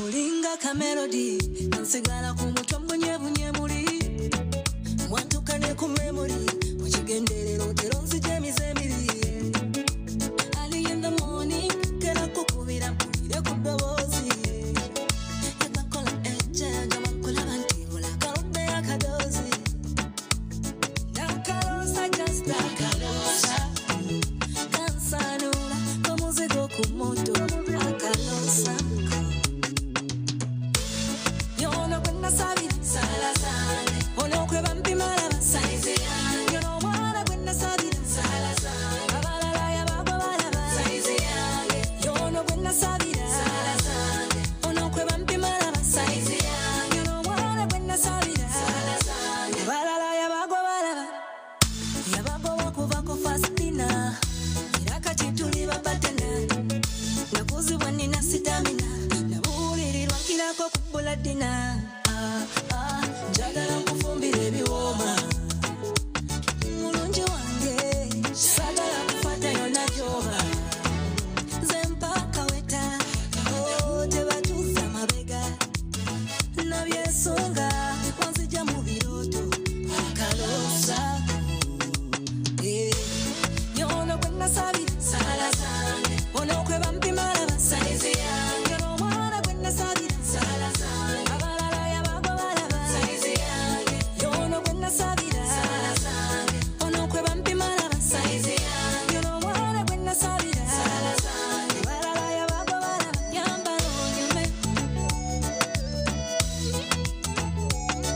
ulinga kamelody nsigala ku mutwe mbunye muri mwatukane ku memory mukigenderero teronzi jemizemiri ali in the morning kera kukubira mpulire ku dobozi yakakola ejanja makola bantibula kalode akadozi nakalosa just nakalosa basaba